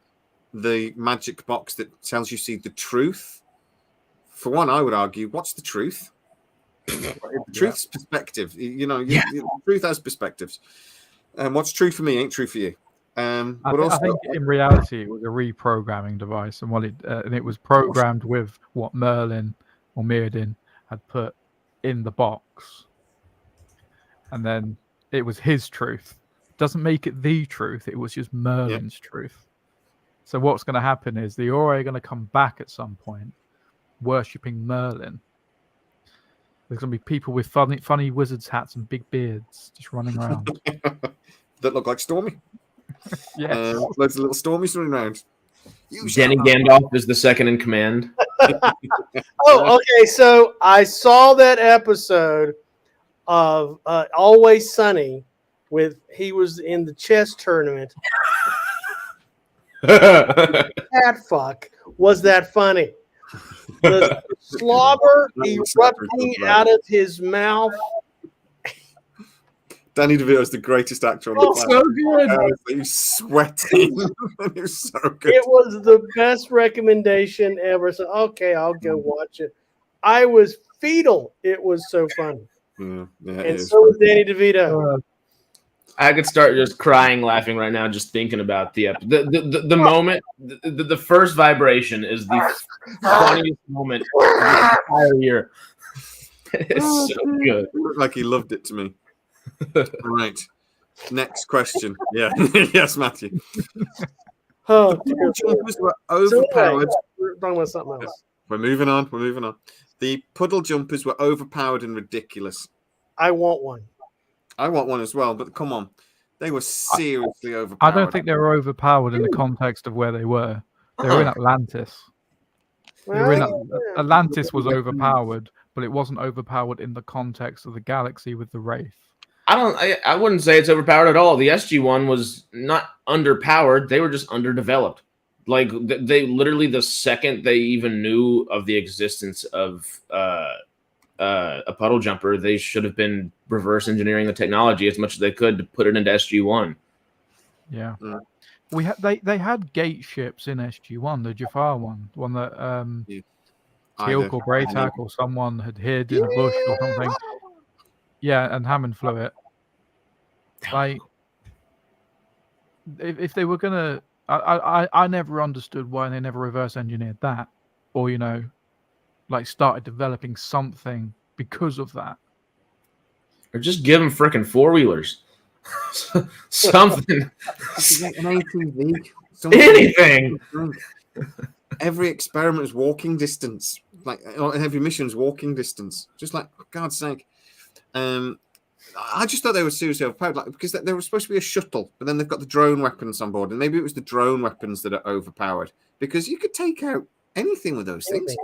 S1: The magic box that tells you see the truth. For one, I would argue, what's the truth? The truth's perspective. The truth has perspectives. What's true for me ain't true for you.
S3: I think in reality it was a reprogramming device, and it was programmed with what Merlin or Mirrodin had put in the box, and then it was his truth. Doesn't make it the truth. It was just Merlin's truth. So what's going to happen is the Ori are going to come back at some point, worshipping Merlin. There's going to be people with funny wizards hats and big beards just running around.
S1: That look like Stormy.
S3: Yes.
S1: Loads of little Stormies running around.
S4: Danny Gandalf is the second in command.
S2: Oh, okay. So I saw that episode of Always Sunny he was in the chess tournament. That fuck was that funny. The slobber erupting out of his mouth.
S1: Danny DeVito is the greatest actor on the planet.
S2: So good.
S1: He was sweating. It was so good.
S2: It was the best recommendation ever. So, okay, I'll go watch it. I was fetal. It was so funny.
S1: Yeah,
S2: and so was Danny DeVito.
S4: I could start just crying, laughing right now, just thinking about the moment. The first vibration is the funniest moment of the entire year. It's so good.
S1: It looked like he loved it to me. All right. Next question. Yeah. Yes, Matthew.
S2: Oh,
S1: Jumpers were overpowered.
S2: We're talking about something else.
S1: We're moving on. The puddle jumpers were overpowered and ridiculous.
S2: I want one.
S1: I want one as well, but come on. They were seriously overpowered.
S3: I don't think they were overpowered in the context of where they were. They were in Atlantis. Atlantis was overpowered, but it wasn't overpowered in the context of the galaxy with the Wraith.
S4: I wouldn't say it's overpowered at all. The SG1 was not underpowered. They were just underdeveloped. Like, they literally, the second they even knew of the existence of a puddle jumper, they should have been reverse engineering the technology as much as they could to put it into SG1.
S3: Yeah. They had gate ships in SG1, the Jafar one, the one that Teal'c or Braytak or someone had hid in a bush or something. Yeah, and Hammond flew it. Like, if they were gonna, I never understood why they never reverse engineered that, or like started developing something because of that.
S4: Or just give them frickin' four-wheelers. Something.
S1: An ATV.
S4: Anything.
S1: Every experiment is walking distance. Like every mission's walking distance. Just like, for God's sake. I just thought they were seriously overpowered, like, because they were supposed to be a shuttle, but then they've got the drone weapons on board, and maybe it was the drone weapons that are overpowered, because you could take out anything with those things.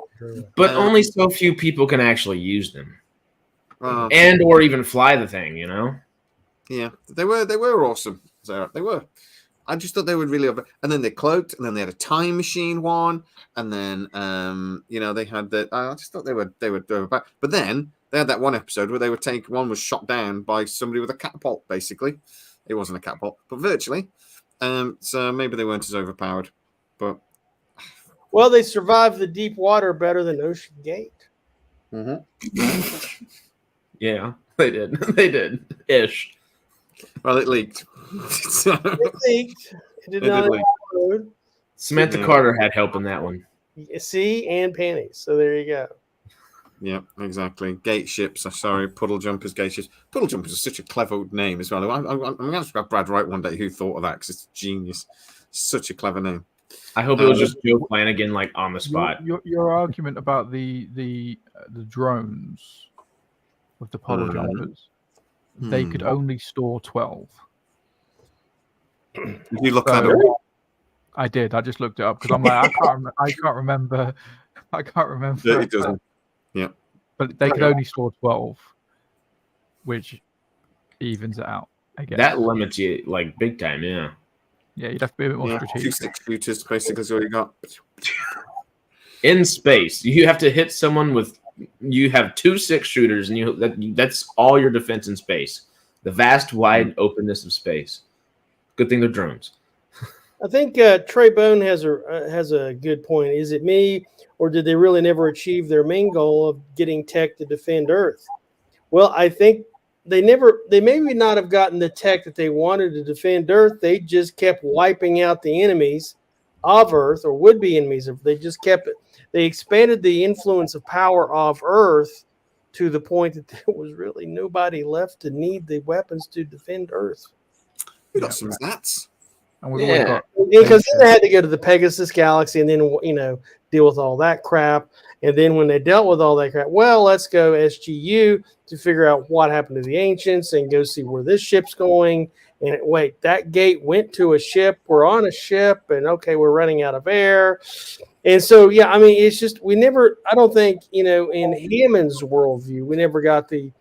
S4: But only so few people can actually use them. And or even fly the thing,
S1: Yeah, they were awesome. So they were. I just thought they were really over. And then they cloaked, and then they had a time machine one, and then they had the. I just thought they were overpowered. But then they had that one episode where one was shot down by somebody with a catapult. Basically, it wasn't a catapult, but virtually. So maybe they weren't as overpowered, but.
S2: Well, they survived the deep water better than Ocean Gate.
S1: Mm-hmm.
S4: Yeah, they did. They did. Ish.
S1: Well, it leaked.
S2: It leaked. It did not explode.
S4: Samantha Carter had help in that one.
S2: See, and panties. So there you go.
S1: Yeah, exactly. Gate ships. Sorry, puddle jumpers, gate ships. Puddle jumpers is such a clever name as well. I'm going to ask Brad Wright one day who thought of that, because it's genius. Such a clever name.
S4: I hope it was just Joe Flanagan, like, on the spot.
S3: Your argument about the drones with the puddle jumpers, they could only store 12.
S1: Did you look that up?
S3: I did. I just looked it up because I'm like, I can't remember.
S1: Yeah, it doesn't. Yeah.
S3: But they could only store 12, which evens it out, I guess.
S4: That limits you, like, big time, yeah.
S3: Yeah, you'd have to be a bit more strategic.
S1: 2 6-shooters, basically, is all you got.
S4: In space, you have to hit someone with. You have 2 6-shooters, and that's all your defense in space. The vast, wide openness of space. Good thing they're drones.
S2: I think Trey Bone has a good point. Is it me, or did they really never achieve their main goal of getting tech to defend Earth? Well, I think they maybe not have gotten the tech that they wanted to defend Earth. They just kept wiping out the enemies of Earth, or would-be enemies. They just kept it. They expanded the influence of power of Earth to the point that there was really nobody left to need the weapons to defend Earth.
S1: We got some stats.
S3: And we've always got,
S2: because then they had to go to the Pegasus Galaxy and then deal with all that crap. And then when they dealt with all that crap, well, let's go SGU to figure out what happened to the ancients and go see where this ship's going. And wait, that gate went to a ship. We're on a ship, and okay, we're running out of air. And so, yeah, I mean, it's just I don't think, in Hammond's worldview, we never got the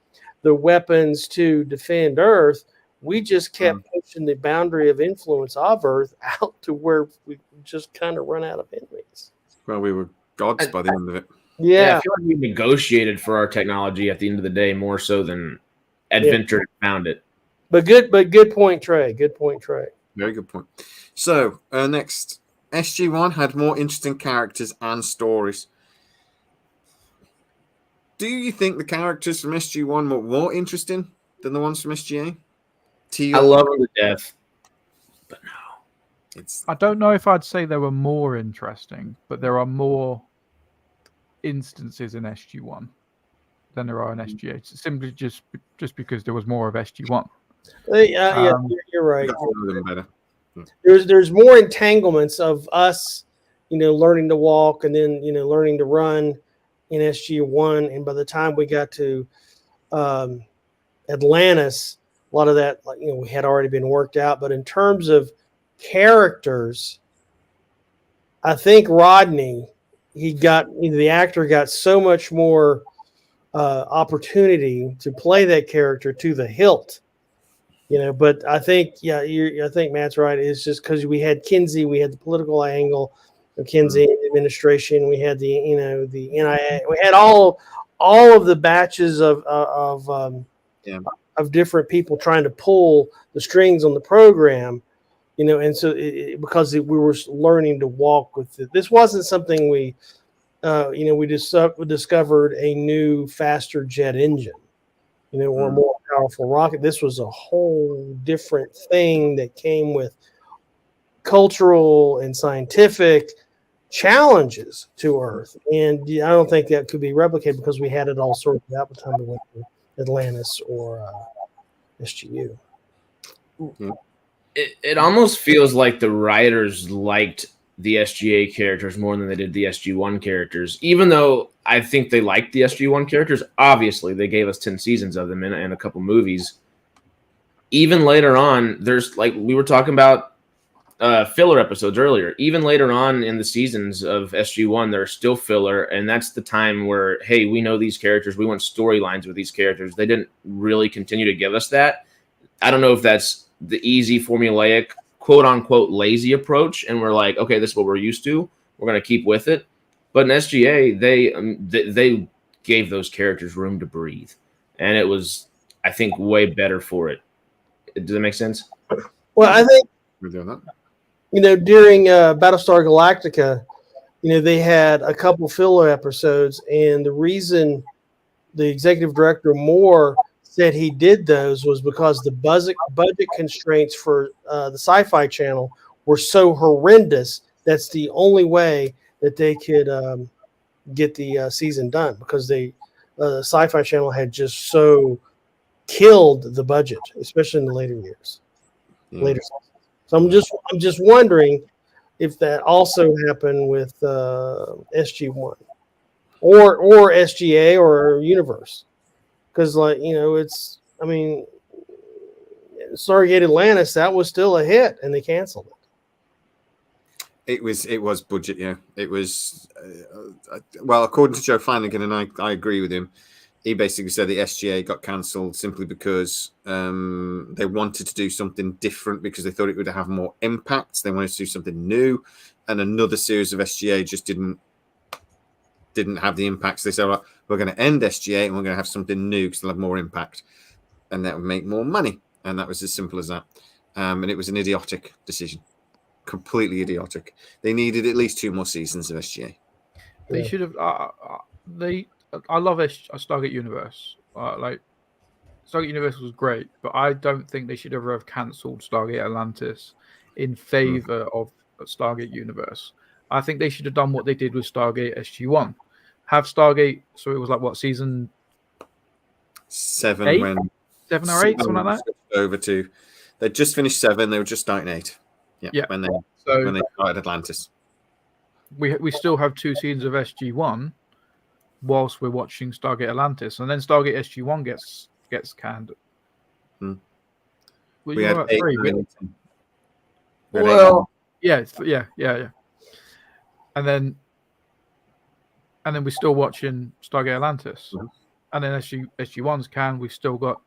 S2: weapons to defend Earth. We just kept pushing the boundary of influence of Earth out to where we just kind of run out of enemies.
S1: Well, we were gods by the end of it.
S2: Yeah.
S4: I feel like we negotiated for our technology at the end of the day more so than adventured and found it.
S2: But good point, Trey. Good point, Trey.
S1: Very good point. So, next, SG1 had more interesting characters and stories. Do you think the characters from SG1 were more interesting than the ones from SGA?
S4: I love them to death, but no.
S3: I don't know if I'd say they were more interesting, but there are more instances in SG1 than there are in SGA. It's simply just because there was more of SG1.
S2: Yeah, you're right. There's more entanglements of us learning to walk and then, learning to run in SG1. And by the time we got to Atlantis, a lot of that, we had already been worked out. But in terms of characters, I think Rodney, the actor got so much more opportunity to play that character to the hilt. But I think, I think Matt's right. It's just because we had Kinsey, we had the political angle of Kinsey administration, we had the NIA, we had all of the batches of different people trying to pull the strings on the program, and so because we were learning to walk with it. This wasn't something we discovered a new, faster jet engine. Or a more powerful rocket. This was a whole different thing that came with cultural and scientific challenges to Earth. And I don't think that could be replicated because we had it all sorted out by the time we went to Atlantis or SGU.
S4: It almost feels like the writers liked the SGA characters more than they did the SG1 characters, even though I think they liked the SG1 characters. Obviously, they gave us 10 seasons of them and a couple movies. Even later on, there's, like we were talking about filler episodes earlier. Even later on in the seasons of SG1, there's still filler, and that's the time where, hey, we know these characters. We want storylines with these characters. They didn't really continue to give us that. I don't know if that's the easy, formulaic, quote-unquote lazy approach, and we're like, okay, this is what we're used to. We're going to keep with it. But in SGA, they gave those characters room to breathe, and it was, I think, way better for it. Does that make sense?
S2: Well, I think
S1: We're doing that.
S2: During Battlestar Galactica, they had a couple filler episodes, and the reason the executive director Moore said he did those was because the budget constraints for the Sci-Fi Channel were so horrendous. That's the only way that they could get the season done, because the Sci-Fi Channel had just so killed the budget, especially in the later years. Later. So I'm just wondering if that also happened with SG1 or SGA or Universe. Because, Stargate Atlantis, that was still a hit, and they canceled it.
S1: It was budget, yeah. It was, well, according to Joe Flanagan, and I agree with him, he basically said the SGA got cancelled simply because they wanted to do something different, because they thought it would have more impact. They wanted to do something new, and another series of SGA just didn't have the impact. So they said, well, we're going to end SGA and we're going to have something new because they'll have more impact, and that would make more money. And that was as simple as that. And it was an idiotic decision, completely idiotic. They needed at least 2 more seasons of SGA.
S3: They should have. I love Stargate Universe. Stargate Universe was great, but I don't think they should ever have cancelled Stargate Atlantis in favor of Stargate Universe. I think they should have done what they did with Stargate SG1. Have Stargate, so it was like what, season
S1: 7
S3: 8?
S1: when
S3: 7 or 8, something like that.
S1: Over to, they just finished 7. They were just starting 8. Yeah. When they started Atlantis.
S3: We still have 2 seasons of SG1 whilst we're watching Stargate Atlantis, and then Stargate SG1 gets canned.
S1: We had 8.
S3: Well, yeah. And then we're still watching Stargate Atlantis, and then SG1's canned. We've still got.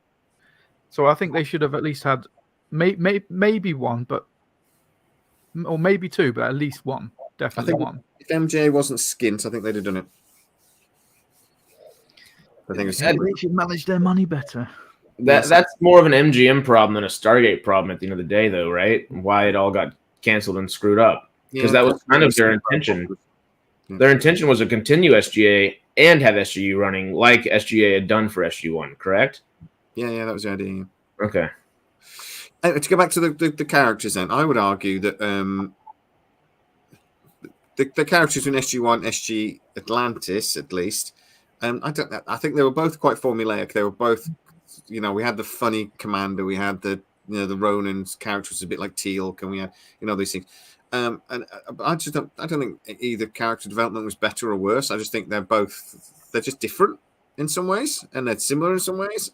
S3: So I think they should have at least had maybe 1, or maybe 2, but at least 1. Definitely 1.
S1: If MJ wasn't skint, I think they'd have done it. I think
S3: they should manage their money better.
S4: That's more of an MGM problem than a Stargate problem at the end of the day, though, right? Why it all got canceled and screwed up. Because that was kind of their intention. Their intention was to continue SGA and have SGU running like SGA had done for SG1, correct?
S1: Yeah, that was the idea.
S4: Okay.
S1: To go back to the characters, then, I would argue that the characters in SG1, SG Atlantis, at least, I think they were both quite formulaic. They were both, we had the funny commander, we had the Ronan's character was a bit like Teal'c, and we had these things. And I don't think either character development was better or worse. I just think they're just different in some ways, and they're similar in some ways.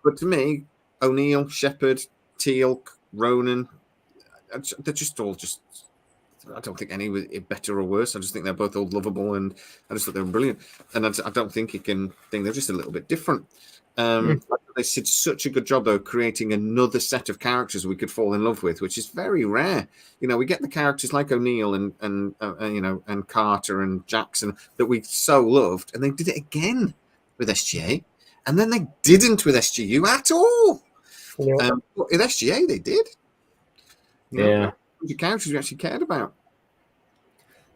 S1: But to me, O'Neill, Shepard, Teal'c, Ronan, they're just all just. I don't think any was better or worse. I just think they're both all lovable, and I just thought they were brilliant. And I don't think you can think they're just a little bit different. They did such a good job though creating another set of characters we could fall in love with, which is very rare. We get the characters like O'Neill and Carter and Jackson that we so loved, and they did it again with SGA, and then they didn't with SGU at all.
S2: Yeah.
S1: But with SGA they did.
S4: Yeah.
S1: The characters we actually cared about.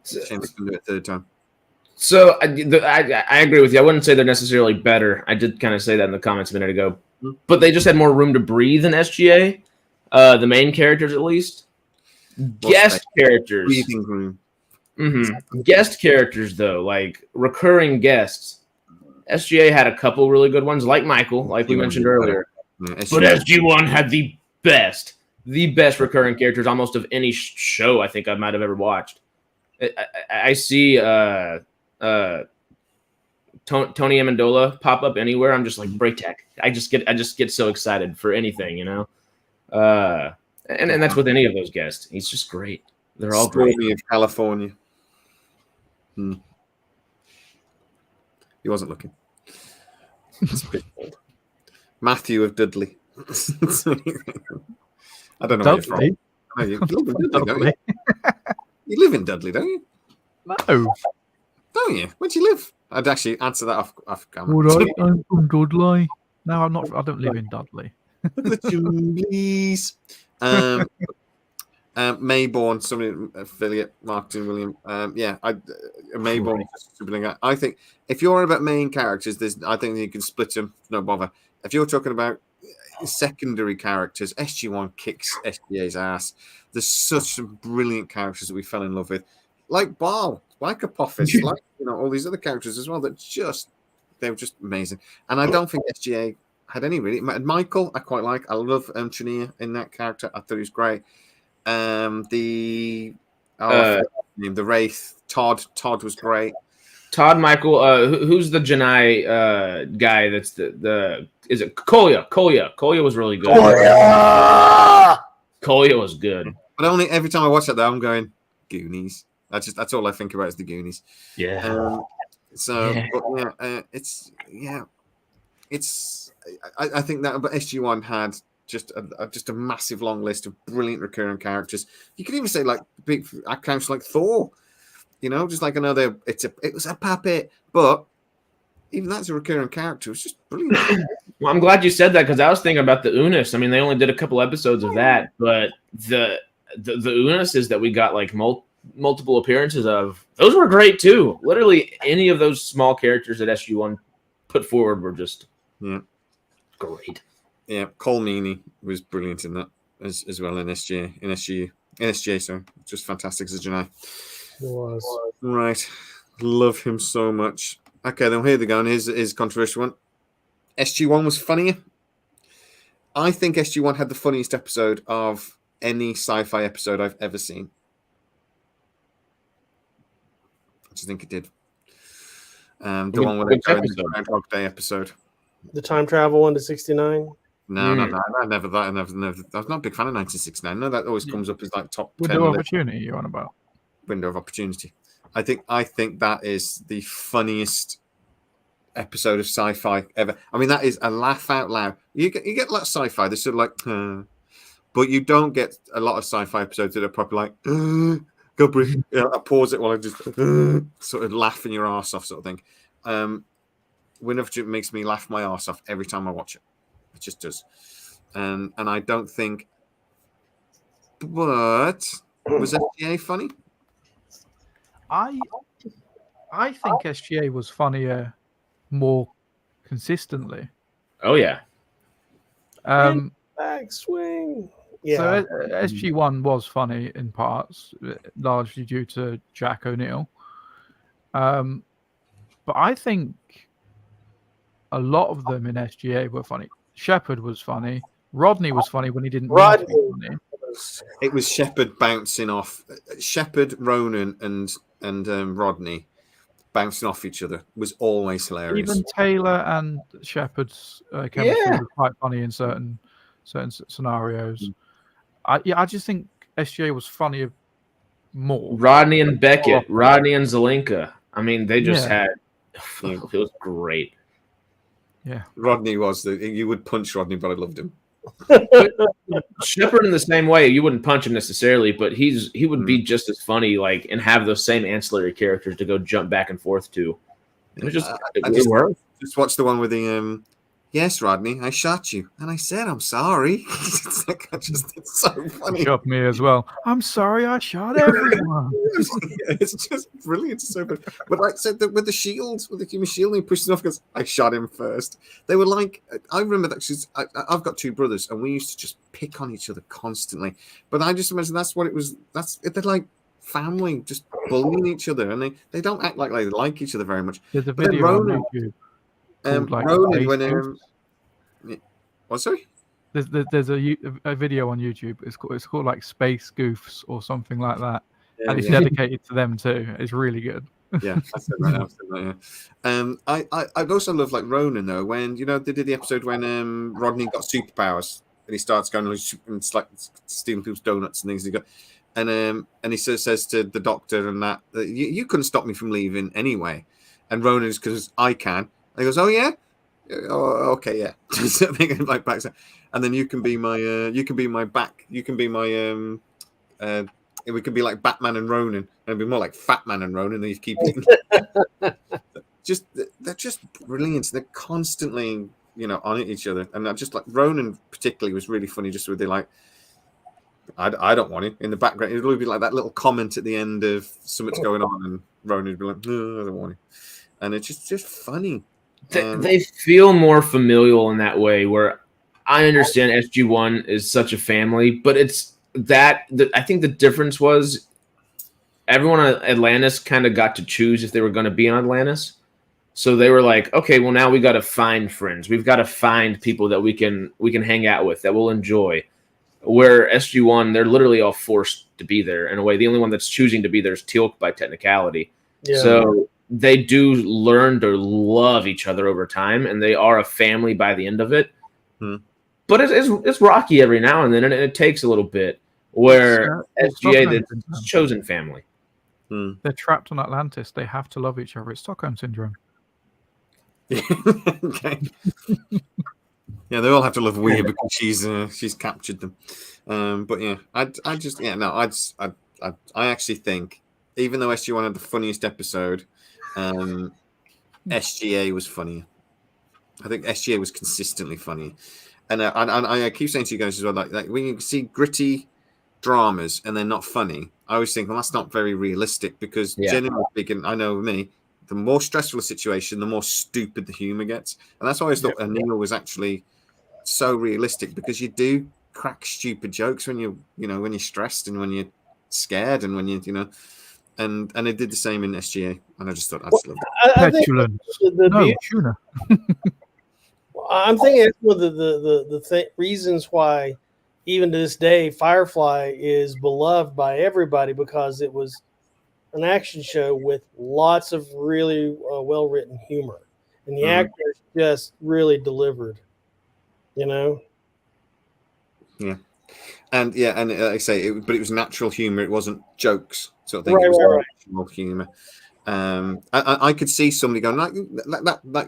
S1: Shame they couldn't do it a third time.
S4: So I agree with you. I wouldn't say they're necessarily better. I did kind of say that in the comments a minute ago. But they just had more room to breathe in SGA. The main characters, at least. Guest characters.
S1: Breathing room.
S4: Mm-hmm. Guest characters, though, like recurring guests. SGA had a couple really good ones, like Michael, like we mentioned earlier.
S1: Yeah,
S4: but SG1 had the best recurring characters almost of any show I think I might have ever watched. I see Tony Amendola pop up anywhere. I'm just like BreakTech. I just get so excited for anything, and that's with any of those guests. He's just great. They're all great.
S1: Stormy of California. He wasn't looking. It's a bit cold. Matthew of Dudley. I don't know
S3: Dudley?
S1: where you're from. You live in Dudley, don't you? You live in Dudley, don't you?
S3: No.
S1: Don't you? Where do you live? I'd actually answer that off camera.
S3: Would I? I'm from Dudley. No, I'm not. I don't live in Dudley.
S1: Please. Mayborn, somebody affiliate marketing, William. Mayborn. I think if you're on about main characters, I think you can split them. No bother. If you're talking about secondary characters, SG1 kicks SGA's ass. There's such some brilliant characters that we fell in love with, like Baal, like Apophis, like all these other characters as well. They were just amazing. And I don't think SGA had any really. Michael, I quite like. I love Chania in that character. I thought he was great. The Wraith, Todd was great.
S4: Todd, Michael, who's the Janai guy? That's the is it Kolya? Kolya was really good. Kolya was good.
S1: But only every time I watch that, though, I'm going Goonies. That's all I think about is the Goonies.
S4: Yeah.
S1: I think that, but SG1 had just a massive long list of brilliant recurring characters. You could even say like big accounts like Thor. Just like another. It was a puppet, but even that's a recurring character. It's just brilliant.
S4: Well, I'm glad you said that because I was thinking about the Unis. I mean, they only did a couple episodes of that, but the Unises that we got like multiple appearances of, those were great too. Literally any of those small characters that SG1 put forward were just great.
S1: Yeah, Cole Meany was brilliant in that as well in SGA, sorry, just fantastic as a Janai.
S2: Was.
S1: Right. Love him so much. Okay, then here they go. And here's a controversial one. SG1 was funnier. I think SG1 had the funniest episode of any sci-fi episode I've ever seen. I just think it did. The one where they go in the Groundhog Day episode.
S2: The time travel one to 69?
S1: No, I never. I was not a big fan of 1969. No, that always comes up as like top 10.
S3: Window of Opportunity you're on about?
S1: Window of Opportunity. I think that is the funniest episode of sci-fi ever. I mean, that is a laugh out loud. You get a lot of sci-fi. They're sort of like, but you don't get a lot of sci-fi episodes that are probably like, go breathe. I pause it while I just sort of laughing your ass off, sort of thing. Window of Opportunity makes me laugh my ass off every time I watch it. It just does. And I don't think. But was SGA funny?
S3: I think SGA was funnier more consistently.
S4: Oh yeah.
S2: Backswing. Yeah.
S3: So SG1 was funny in parts, largely due to Jack O'Neill. But I think a lot of them in SGA were funny. Shepard was funny. Rodney was funny when he didn't need to be funny.
S1: It was Shepard bouncing off Shepard, Ronan, and Rodney bouncing off each other was always hilarious.
S3: Even Taylor and Shepard's chemistry was quite funny in certain scenarios. I just think SGA was funnier more.
S4: Rodney and Beckett, Rodney and Zelenka. I mean, they just had. It was great.
S3: Yeah,
S1: Rodney was you would punch Rodney, but I loved him.
S4: Shepard in the same way, you wouldn't punch him necessarily, but he would be just as funny, like, and have those same ancillary characters to go jump back and forth to. It was just
S1: just watch the one with the yes, Rodney, I shot you, and I said I'm sorry. It's like it's so funny.
S3: Shot me as well. I'm sorry, I shot everyone.
S1: It's just brilliant. It's so good. But like I said, with the shields, with the human shield, he pushed it off because I shot him first. They were like, I remember that I've got two brothers, and we used to just pick on each other constantly. But I just imagine that's what it was. They're like family, just bullying each other, and they don't act like they like each other very much.
S3: There's a video on YouTube.
S1: Ronan, when what? Sorry.
S3: There's a video on YouTube. It's called like Space Goofs or something like that, and it's dedicated to them too. It's really good.
S1: Yeah, I said that. Yeah. I'd also love like Ronan though, when they did the episode when Rodney got superpowers and he starts going and like stealing people's donuts and things. And he says to the doctor and that you couldn't stop me from leaving anyway. And Ronan is because I can. And he goes, oh yeah. Oh, okay, yeah. Like back, and then you can be my back. You can be my we could be like Batman and Ronan, and it'd be more like Fat Man and Ronan. And you keep they're just brilliant. They're constantly on each other, and I just like Ronan particularly was really funny. Just with like, I don't want it in the background. It'd always be like that little comment at the end of something's going on, and Ronan would be like, no, I don't want it, and it's just funny.
S4: They feel more familial in that way, where I understand SG1 is such a family, but it's I think the difference was everyone on Atlantis kind of got to choose if they were going to be on Atlantis. So they were like, okay, well now we got to find friends. We've got to find people that we can hang out with, that we'll enjoy. Where SG1, they're literally all forced to be there in a way. The only one that's choosing to be there is Teal'c by technicality. Yeah. So they do learn to love each other over time, and they are a family by the end of it. But it's rocky every now and then, and it takes a little bit. Where SGA, the chosen family.
S3: They're trapped on Atlantis. They have to love each other. It's Stockholm Syndrome.
S1: Okay. Yeah, they all have to love Weir because she's captured them. But yeah, I actually think, even though SG1 had the funniest episode, SGA was funnier. I think SGA was consistently funny, and I keep saying to you guys as well, like when you see gritty dramas and they're not funny, I always think, well, that's not very realistic, because generally speaking, I know me, the more stressful a situation, the more stupid the humor gets, and that's why I always thought Anil was actually so realistic, because you do crack stupid jokes when when you're stressed and when you're scared and when and it did the same in SGA, and I just thought I just loved it.
S3: Petulant. Tuna.
S2: I'm thinking it's one of the reasons why, even to this day, Firefly is beloved by everybody, because it was an action show with lots of really well-written humor, and the actors just really delivered.
S1: Yeah. And like I say, but it was natural humor. It wasn't jokes, sort of thing. It was natural humor. I could see somebody going like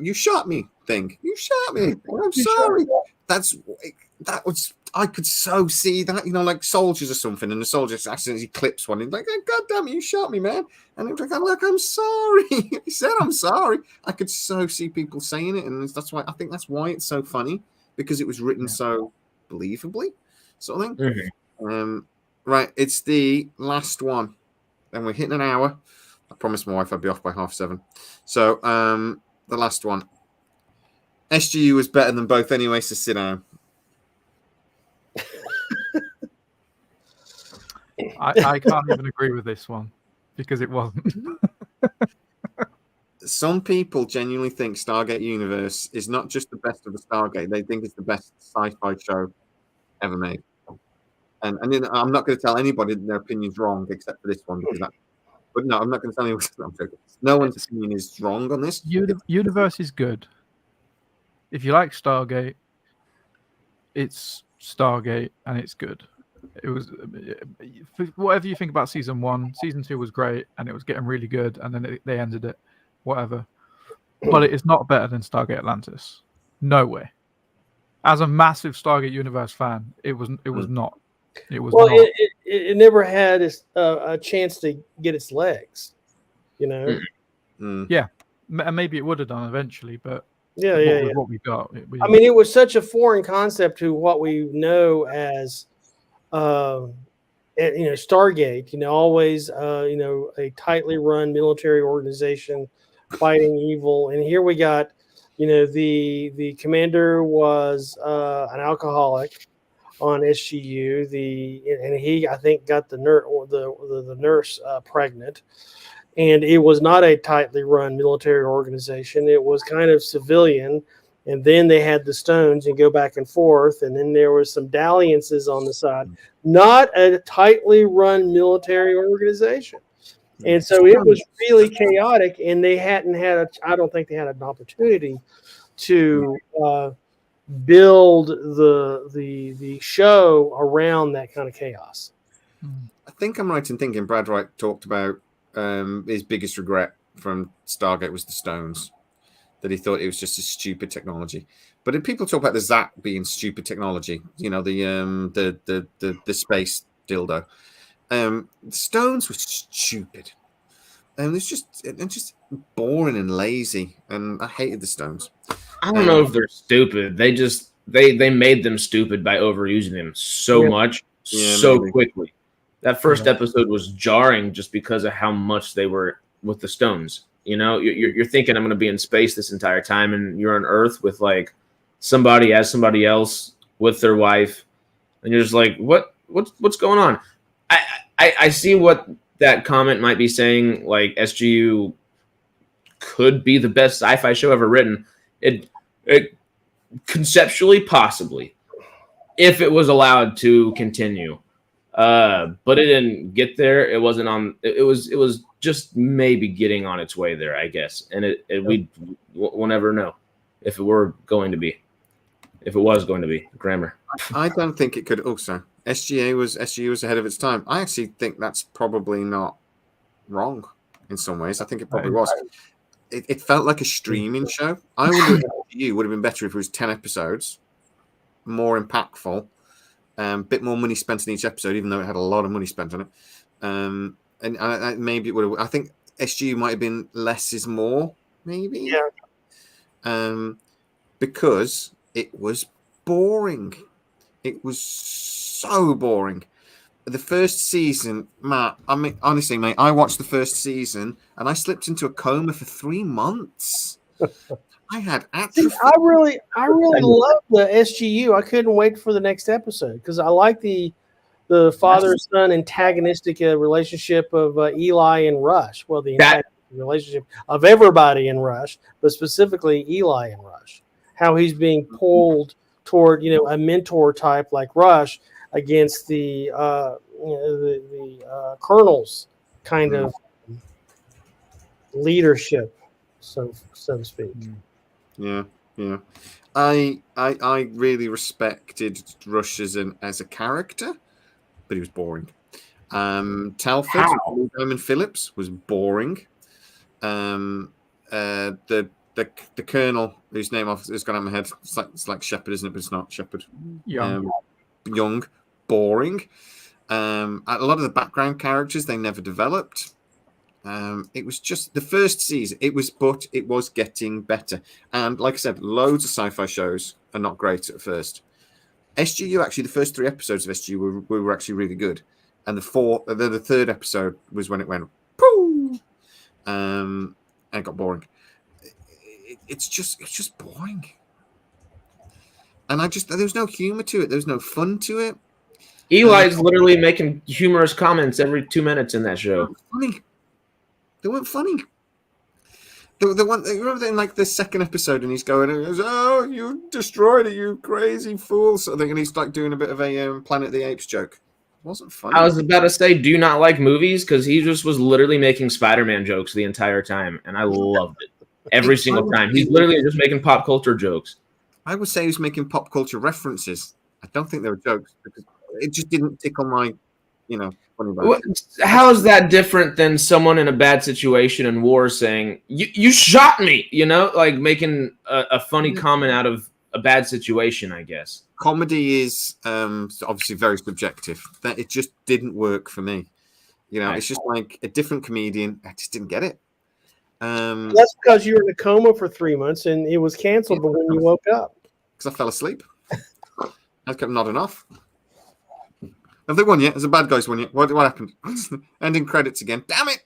S1: "You shot me" thing. You shot me. I'm sorry. That was. I could so see that, like soldiers or something, and the soldier accidentally clips one. And like, oh, God damn it, you shot me, man. And it was like, look, I'm sorry. He said, I'm sorry. I could so see people saying it, and that's why it's so funny, because it was written so believably, sort of thing. Right, it's the last one, and we're hitting an hour. I promised my wife I'd be off by 7:30. So the last one. SGU was better than both anyway, so sit down.
S3: I can't even agree with this one, because it wasn't.
S1: Some people genuinely think Stargate Universe is not just the best of the Stargate. They think it's the best sci-fi show ever made. And then I'm not going to tell anybody that their opinion's wrong except for this one because that. But no, I'm not going to tell anyone. I'm joking. No one's opinion is wrong on this.
S3: Universe is good. If you like Stargate, it's Stargate and it's good. It was whatever you think about season 1. Season 2 was great and it was getting really good, and then they ended it. Whatever, but it is not better than Stargate Atlantis. No way. As a massive Stargate Universe fan, it was not. It was
S2: well,
S3: not.
S2: It never had a chance to get its legs. You know.
S3: Yeah, and maybe it would have done eventually, but what we got.
S2: I mean, it was such a foreign concept to what we know as, Stargate. Always, a tightly run military organization fighting evil. And here we got, the commander was an alcoholic on SGU. And he, I think, got the nurse pregnant. And it was not a tightly run military organization. It was kind of civilian. And then they had the Stones and go back and forth. And then there was some dalliances on the side. Not a tightly run military organization. And so it was really chaotic. And they hadn't had I don't think they had an opportunity to build the show around that kind of chaos.
S1: I think I'm right in thinking Brad Wright talked about his biggest regret from Stargate was the Stones, that he thought it was just a stupid technology. But if people talk about the Zap being stupid technology, the space dildo, the Stones were stupid, and it's just boring and lazy, and I hated the Stones.
S4: I don't know if they're stupid. They just they made them stupid by overusing them so much quickly. That first episode was jarring just because of how much they were with the Stones. You're thinking I'm going to be in space this entire time, and you're on Earth with like somebody else with their wife, and you're just like, what's going on? I see what that comment might be saying. Like SGU could be the best sci-fi show ever written. It conceptually, possibly, if it was allowed to continue. But it didn't get there. It wasn't on. It was just maybe getting on its way there, I guess. And we'll never know if it was going to be grammar.
S1: I don't think it could. Also, SGU was ahead of its time. I actually think that's probably not wrong in some ways. I think it probably was. It felt like a streaming show. I wonder if SGU would have been better if it was 10 episodes, more impactful. Bit more money spent in each episode, even though it had a lot of money spent on it. And maybe it would have. I think SGU might have been less is more, maybe. Yeah. Because it was boring. It was so boring. The first season, Matt. I mean, honestly, mate, I watched the first season and I slipped into a coma for 3 months. I had atrophy.
S2: I really love the SGU. I couldn't wait for the next episode because I like the father-son antagonistic relationship of Eli and Rush. Well, the relationship of everybody in Rush, but specifically Eli and Rush. How he's being pulled toward a mentor type like Rush against the Colonel's kind of leadership, so to speak.
S1: Yeah. I really respected Rush as a character, but he was boring. Telford, Diamond Phillips was boring. The Colonel, whose name has gone out of my head, it's like Shepherd, isn't it? But it's not Shepherd. Young, boring. A lot of the background characters they never developed. It was just the first season. It was getting better. And like I said, loads of sci-fi shows are not great at first. SGU, actually, the first 3 episodes of SGU were actually really good. And the third episode was when it went poo, and it got boring. It's just boring. And there's no humor to it. There's no fun to it.
S4: Eli's literally making humorous comments every 2 minutes in that show.
S1: They weren't funny. The one, remember in like the second episode, and he's going, "Oh, you destroyed it, you crazy fool!" sort of thing, and he's like doing a bit of a Planet of the Apes joke. wasn't funny.
S4: I was about to say, do you not like movies? Because he just was literally making Spider-Man jokes the entire time, and I loved it every single time. He's literally just making pop culture jokes.
S1: I would say he was making pop culture references. I don't think they were jokes because it just didn't tickle my, funny bone.
S4: How is that different than someone in a bad situation in war saying, you shot me, like making a funny comment out of a bad situation, I guess.
S1: Comedy is obviously very subjective. That it just didn't work for me. It's just like a different comedian. I just didn't get it.
S2: That's because you were in a coma for 3 months and it was canceled when you woke up.
S1: Because I fell asleep. I kept nodding off. Have they won yet? Has the bad guys won yet? What happened? Ending credits again. Damn it!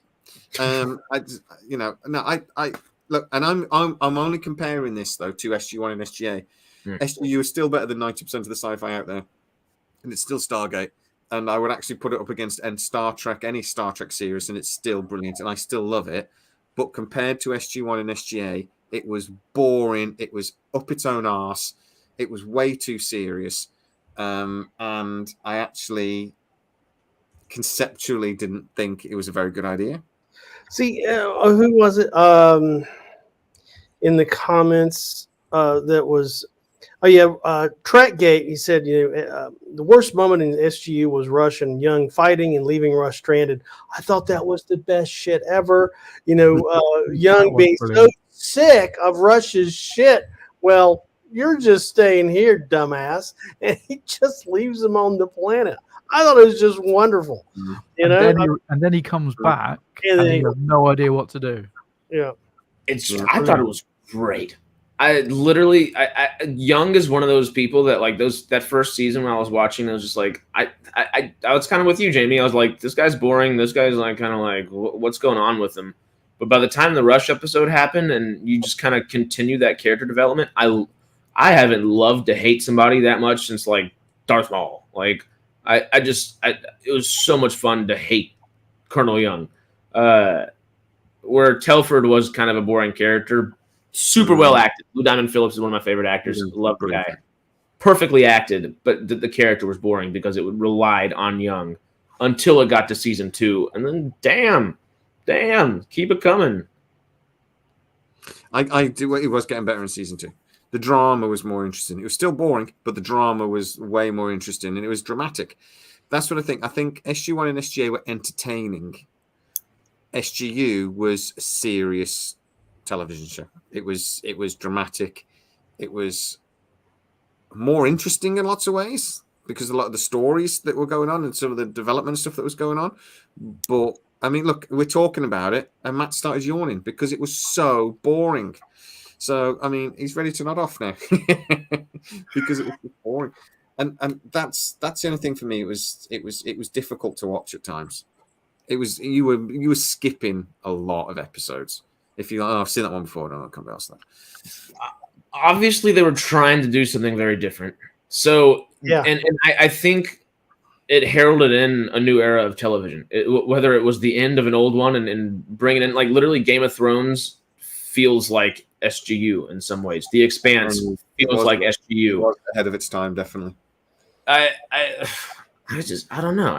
S1: I look, and I'm only comparing this though to SG1 and SGA. SGU is still better than 90% of the sci-fi out there, and it's still Stargate. And I would actually put it up against any Star Trek series, and it's still brilliant, and I still love it. But compared to SG1 and SGA, it was boring. It was up its own arse. It was way too serious. And I actually conceptually didn't think it was a very good idea.
S2: See, who was it in the comments that was... Oh, yeah, Trekgate, he said, the worst moment in SGU was Rush and Young fighting and leaving Rush stranded. I thought that was the best shit ever. Young being so sick of Rush's shit. Well, you're just staying here, dumbass. And he just leaves him on the planet. I thought it was just wonderful.
S3: And then he comes back and he has no idea what to do.
S2: Yeah.
S4: I thought it was great. Young is one of those people that like that first season when I was watching, I was just like, I was kind of with you, Jamie. I was like, this guy's boring. This guy's like kind of like, what's going on with him? But by the time the Rush episode happened and you just kind of continue that character development, I haven't loved to hate somebody that much since like Darth Maul. Like it was so much fun to hate Colonel Young, where Telford was kind of a boring character. Super well acted. Lou Diamond Phillips is one of my favorite actors. Love the guy. Perfectly acted, but the character was boring because it relied on Young until it got to season 2. And then, damn, keep it coming.
S1: I do. It was getting better in season 2. The drama was more interesting. It was still boring, but the drama was way more interesting, and it was dramatic. That's what I think. I think SG1 and SGA were entertaining. SGU was a serious television show. It was dramatic. It was more interesting in lots of ways because a lot of the stories that were going on and some of the development stuff that was going on. But I mean, look, we're talking about it, and Matt started yawning because it was so boring. So I mean, he's ready to nod off now because it was boring. And that's the only thing for me. It was difficult to watch at times. It was you were skipping a lot of episodes. If you, I've seen that one before, no, I'll come back to that.
S4: Obviously, they were trying to do something very different. So,
S2: yeah,
S4: and I think it heralded in a new era of television. Whether it was the end of an old one and bringing in, like, literally Game of Thrones feels like SGU in some ways. The Expanse feels like SGU.
S1: It was ahead of its time, definitely.
S4: I don't know.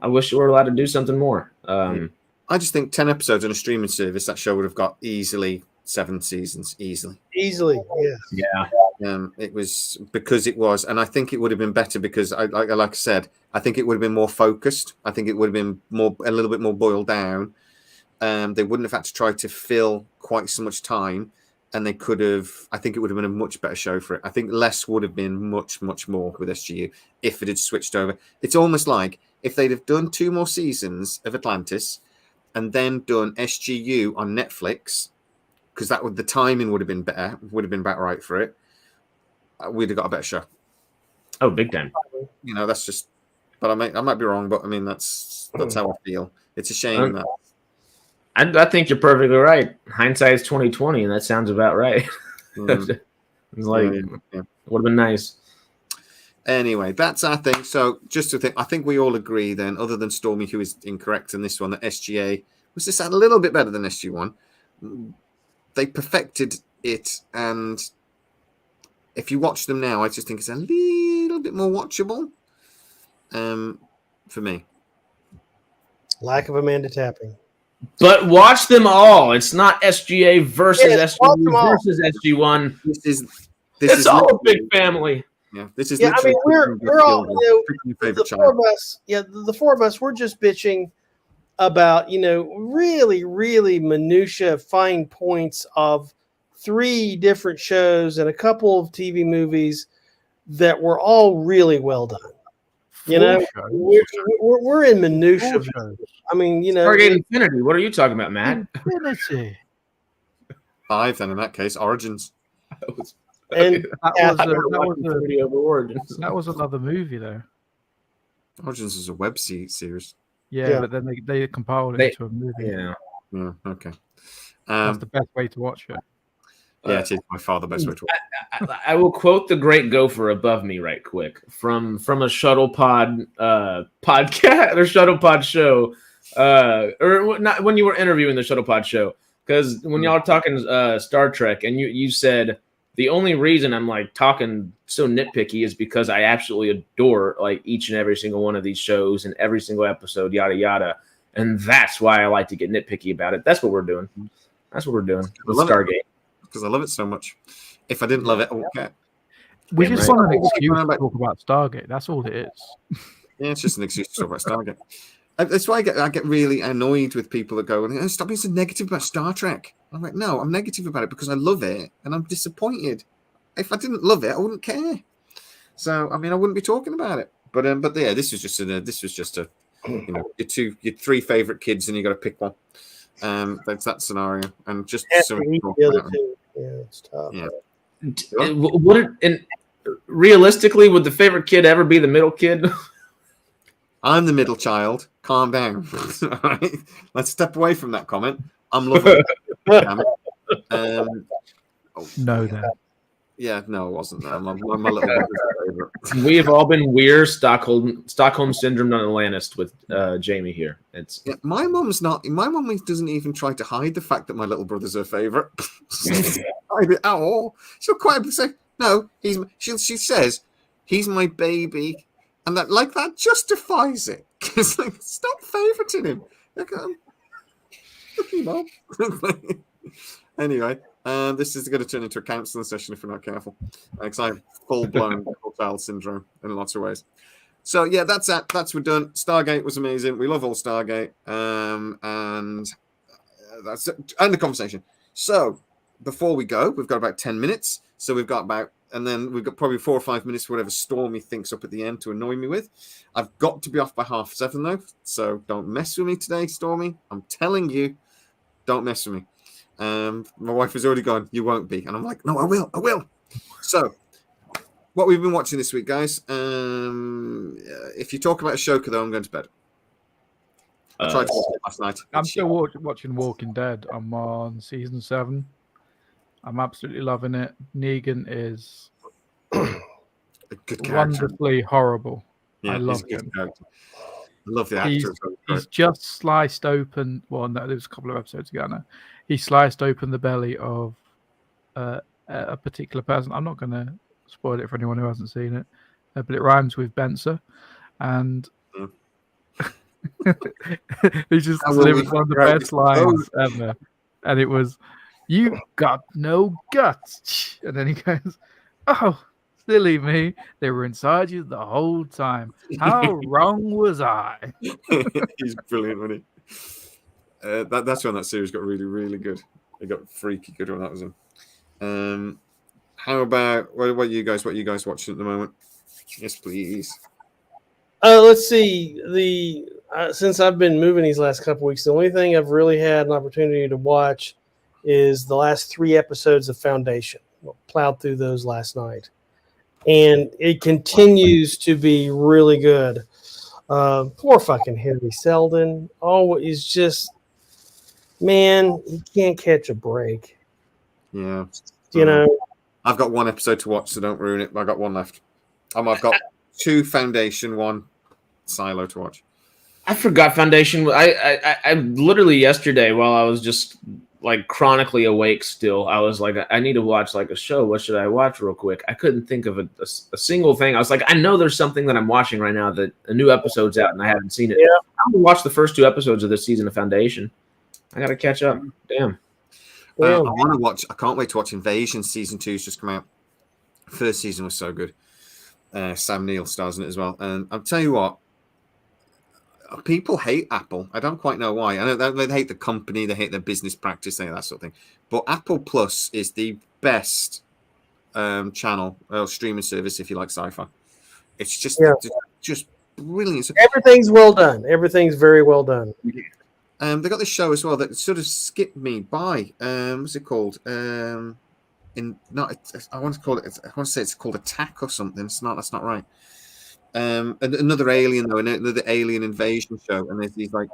S4: I wish we were allowed to do something more.
S1: I just think 10 episodes on a streaming service, that show would have got easily 7 seasons, easily.
S2: Yeah.
S1: It was because it was, and I think it would have been better because, like I said, I think it would have been more focused. I think it would have been a little bit more boiled down. They wouldn't have had to try to fill quite so much time, and they could have. I think it would have been a much better show for it. I think less would have been much more with SGU if it had switched over. It's almost like if they'd have done 2 more seasons of Atlantis and then done SGU on Netflix, because the timing would have been better, would have been about right for it. We'd have got a better show.
S4: Oh, big time.
S1: That's just. But I might be wrong. But I mean, that's how I feel. It's a shame that.
S4: I think you're perfectly right. Hindsight is 20/20, and that sounds about right. It's like it would have been nice.
S1: Anyway, that's our thing. So just to think, I think we all agree then, other than Stormy, who is incorrect in this one, that SGA was just a little bit better than SG1. They perfected it, and if you watch them now, I just think it's a little bit more watchable. for me.
S2: Lack of Amanda tapping.
S4: But watch them all. It's not SGA versus
S2: Yes, watch them
S4: SGU
S2: all.
S4: versus SG1.
S1: This
S4: It's
S1: is
S4: all a big
S1: literally-
S4: family.
S1: Yeah, this is
S2: Yeah, I mean,
S1: literally
S2: we're all,
S1: picking your
S2: the
S1: favorite
S2: four
S1: child.
S2: of us. Yeah, the four of us. We're just bitching about really, really minutia, fine points of 3 different shows and a couple of TV movies that were all really well done. You know, we're in minutia. I mean,
S4: Stargate Infinity. What are you talking about, Matt?
S3: Infinity.
S1: 5, then in that case, Origins.
S2: And
S3: That was another movie, though.
S1: Origins is a web series.
S3: Yeah, but then they compiled it into a movie.
S4: Yeah.
S1: Yeah, okay.
S3: That's the best way to watch it.
S1: Yeah, it is by far the best way to watch it.
S4: I will quote the great gopher above me right quick from a shuttle pod podcast or shuttle pod show, or not when you were interviewing the shuttle pod show, because when y'all were talking Star Trek and you said the only reason I'm like talking so nitpicky is because I absolutely adore like each and every single one of these shows and every single episode, yada yada, and that's why I like to get nitpicky about it. That's what we're doing. That's what we're doing with Stargate.
S1: Because I love it so much. If I didn't love it, I wouldn't care.
S3: We just want an excuse to talk about Stargate. That's all it is.
S1: Yeah, it's just an excuse to talk about Stargate. That's why I get really annoyed with people that go, stop being so negative about Star Trek. I'm like, no, I'm negative about it because I love it and I'm disappointed. If I didn't love it, I wouldn't care. So, I mean, I wouldn't be talking about it. But yeah, this was just a your 3 favorite kids and you got to pick one. That's that scenario, and just so
S2: the other 2. Yeah, it's tough.
S4: Yeah. Realistically, would the favorite kid ever be the middle kid?
S1: I'm the middle child. Calm down. All right, let's step away from that comment. I'm loving it.
S3: No, then.
S1: Yeah, no, it wasn't that. My little brother's favorite.
S4: We have all been weird Stockholm syndrome on Atlantis with Jamie here. It's
S1: my mom's not. My mom doesn't even try to hide the fact that my little brother's her favorite. Hide it at all. She'll quietly say, "No, she says he's my baby," and that justifies it. It's like, stop favoriting him. Look at him, Mom. Anyway. This is going to turn into a counseling session if we're not careful. Because I have full-blown child syndrome in lots of ways. So, yeah, that's that. We're done. Stargate was amazing. We love all Stargate. And that's it. End the conversation. So, before we go, we've got about 10 minutes. So, we've got we've got probably 4 or 5 minutes for whatever Stormy thinks up at the end to annoy me with. I've got to be off by 7:30, though. So, don't mess with me today, Stormy. I'm telling you, don't mess with me. My wife has already gone, you won't be. And I'm like, no, I will. So, what we've been watching this week, guys. If you talk about Ashoka, though, I'm going to bed. I tried to watch it last night.
S3: I'm still watching Walking Dead. I'm on season 7. I'm absolutely loving it. Negan is
S1: a good character.
S3: Wonderfully horrible.
S1: Yeah,
S3: I love him.
S1: I love the actor.
S3: He's just sliced open. Well, no, there was a couple of episodes ago now. He sliced open the belly of a particular person. I'm not going to spoil it for anyone who hasn't seen it, but it rhymes with Benser, and he just delivered one of the best lines ever. And it was, "You got no guts," and then he goes, "Oh, silly me! They were inside you the whole time. How wrong was I?"
S1: He's brilliant, wasn't he? That's when that series got really, really good. It got freaky good when that was in. How about what you guys watching at the moment? Yes, please.
S2: Let's see. Since I've been moving these last couple weeks, the only thing I've really had an opportunity to watch is the last 3 episodes of Foundation. I plowed through those last night, and it continues to be really good. Poor fucking Henry Selden. Oh, he's just, man, he can't catch a break.
S1: Yeah.
S2: I've
S1: got 1 episode to watch, so don't ruin it. I've got 1 left. I've got 2 Foundation, 1 Silo to watch.
S4: I forgot Foundation. I literally yesterday while I was just like chronically awake still. I was like, I need to watch like a show. What should I watch real quick? I couldn't think of a single thing. I was like, I know there's something that I'm watching right now that a new episode's out and I haven't seen it.
S2: Yeah.
S4: I haven't watched the first 2 episodes of this season of Foundation. I got to catch up. Damn.
S2: Yeah.
S1: I want to watch. I can't wait to watch Invasion. Season 2's just come out. First season was so good. Sam Neill stars in it as well. And I'll tell you what, people hate Apple. I don't quite know why. I know they hate the company, they hate their business practice, that sort of thing. But Apple Plus is the best channel or streaming service if you like sci-fi. It's just brilliant.
S2: Everything's well done. Everything's very well done.
S1: They got this show as well that sort of skipped me by. What's it called? I want to say it's called Attack or something. It's not. That's not right. Another alien though, another alien invasion show, and there's these like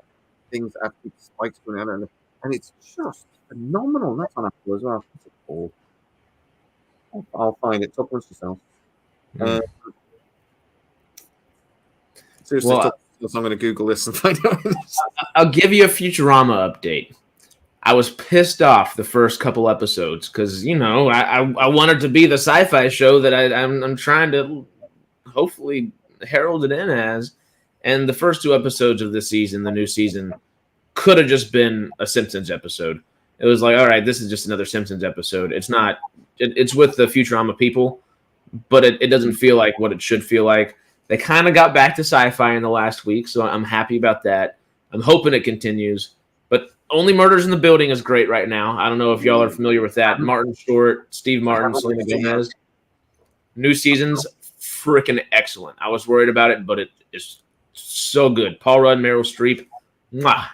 S1: things that have spikes going on, and it's just phenomenal. That's on Apple as well. What's it called? I'll find it. Talk amongst yourself. Seriously,
S4: Well,
S1: I'm going to Google this and find out.
S4: I'll give you a Futurama update. I was pissed off the first couple episodes because I wanted to be the sci-fi show that I'm trying to hopefully herald it in as, and the first 2 episodes of this season, the new season, could have just been a Simpsons episode. It was like, all right, this is just another Simpsons episode. It's not. It's with the Futurama people, but it doesn't feel like what it should feel like. They kind of got back to sci-fi in the last week, so I'm happy about that. I'm hoping it continues. But Only Murders in the Building is great right now. I don't know if y'all are familiar with that. Martin Short, Steve Martin, Selena Gomez. New season's freaking excellent. I was worried about it, but it is so good. Paul Rudd, Meryl Streep. Mwah.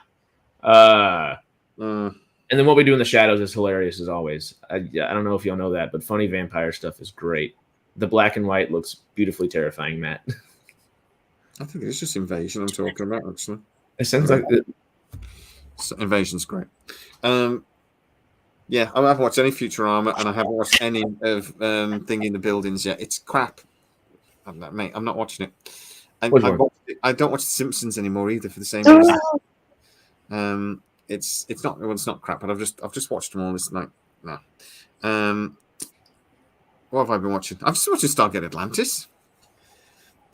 S4: And then What We Do in the Shadows is hilarious as always. I don't know if y'all know that, but funny vampire stuff is great. The black and white looks beautifully terrifying, Matt.
S1: I think it's just Invasion I'm talking about, actually.
S4: It sounds like
S1: Invasion's great. Yeah, I haven't watched any Futurama, and I haven't watched any of Thing in the Buildings yet. It's crap. Mate, I'm not watching it. I don't watch The Simpsons anymore either for the same reason. It's not crap, but I've just watched them all this night. No. What have I been watching? I'm just watching Stargate Atlantis.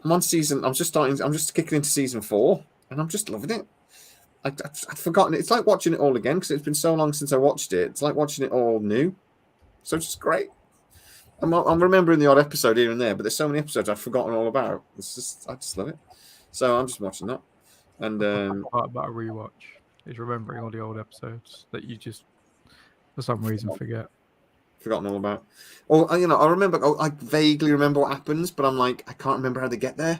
S1: I'm on season. I'm just kicking into season 4, and I'm just loving it. I'd forgotten it. It's like watching it all again because it's been so long since I watched it. It's like watching it all new. So it's just great. I'm remembering the odd episode here and there, but there's so many episodes I've forgotten all about. I just love it. So I'm just watching that. And
S3: part about a rewatch is remembering all the old episodes that you just for some reason
S1: forgotten all about. Or I remember. I vaguely remember what happens, but I'm like, I can't remember how they get there.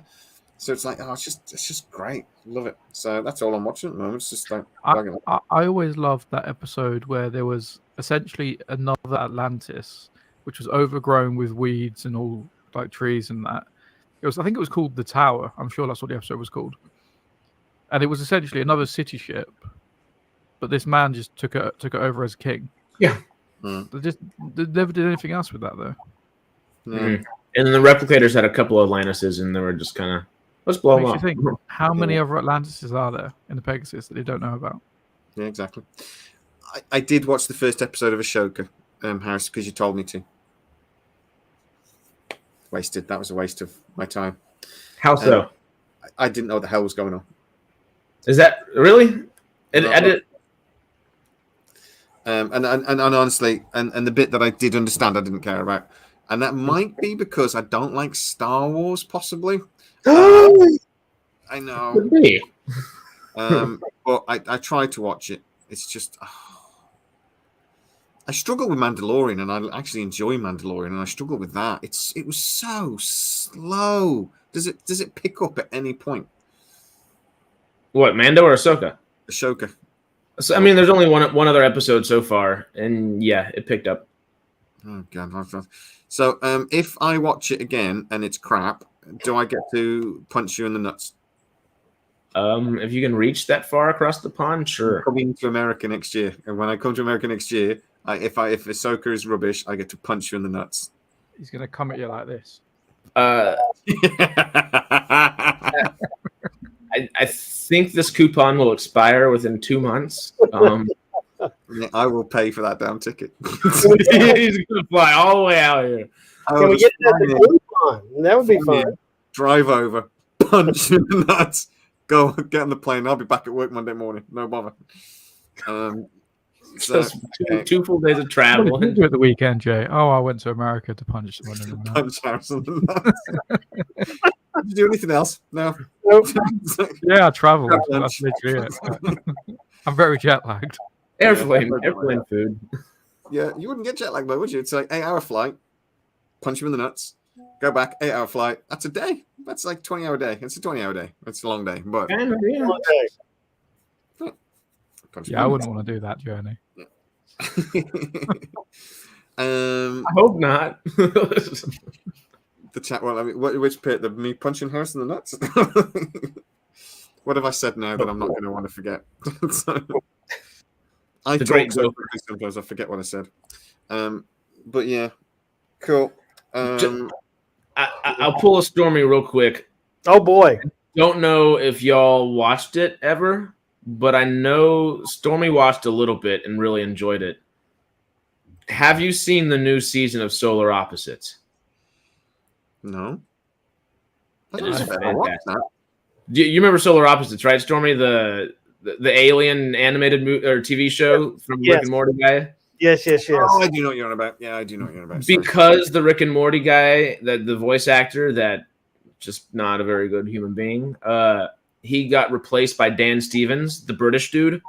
S1: So it's like, it's just great. Love it. So that's all I'm watching at the moment. It's just like
S3: I always loved that episode where there was essentially another Atlantis, which was overgrown with weeds and all like trees and that. I think it was called The Tower. I'm sure that's what the episode was called. And it was essentially another city ship, but this man just took it over as king.
S4: Yeah.
S3: They never did anything else with that though.
S4: And then the replicators had a couple of Atlantises, and they were just kind of let's blow them
S3: Makes
S4: up.
S3: you think, how many other Atlantises are there in the Pegasus that they don't know about?
S1: Yeah, exactly. I did watch the first episode of Ashoka, Harris, because you told me to. Wasted. That was a waste of my time.
S4: How so?
S1: I didn't know what the hell was going on.
S4: Is that really? I did.
S1: And honestly, and the bit that I did understand, I didn't care about, and that might be because I don't like Star Wars, possibly. I know.
S4: Could be.
S1: But I tried to watch it. It's just I struggle with Mandalorian, and I actually enjoy Mandalorian, and I struggle with that. It was so slow. Does it pick up at any point?
S4: What, Mando or Ahsoka?
S1: Ashoka.
S4: So, I mean, there's only one other episode so far, and yeah, it picked up.
S1: Oh god! So, if I watch it again and it's crap, do I get to punch you in the nuts?
S4: If you can reach that far across the pond, sure.
S1: I'm coming to America next year, and when I come to America next year, if Ahsoka is rubbish, I get to punch you in the nuts.
S3: He's gonna come at you like this.
S4: I think this coupon will expire within 2 months.
S1: Yeah, I will pay for that damn ticket.
S4: He's gonna fly all the way out here.
S2: Can we get that to Groupon? That would be fun.
S1: Drive over, punch in the nuts, go get on the plane. I'll be back at work Monday morning. No bother.
S4: Just two full days of travel.
S3: What did you do at the weekend, Jay? Oh, I went to America to punch someone in the nuts.
S1: Punch Harrison in the nuts. Did you do anything else? No.
S2: Nope.
S3: Yeah, I traveled. That's literally it. I'm very jet lagged.
S4: Airplane food.
S1: Yeah, you wouldn't get jet lag though, would you? It's like 8-hour flight, punch him in the nuts, go back, 8-hour flight. That's a day. That's like 20-hour day. It's a 20-hour day. It's a long day, but
S3: yeah, I wouldn't want to do that journey.
S4: I hope not.
S1: The chat. Well, I mean, which bit? Me punching Harrison in the nuts. What have I said now that I'm not going to want to forget? I talk so quickly sometimes I forget what I said. But yeah, cool.
S4: I'll pull a Stormy real quick.
S2: Oh boy!
S4: Don't know if y'all watched it ever, but I know Stormy watched a little bit and really enjoyed it. Have you seen the new season of Solar Opposites?
S1: No.
S4: It is fantastic. You remember Solar Opposites, right, Stormy? The alien animated or TV show from Rick and Morty guy?
S2: Yes.
S1: Oh, I do know what you're on about. Yeah, I do know what you're on about.
S4: Because the Rick and Morty guy, the voice actor, that just not a very good human being, he got replaced by Dan Stevens, the British dude.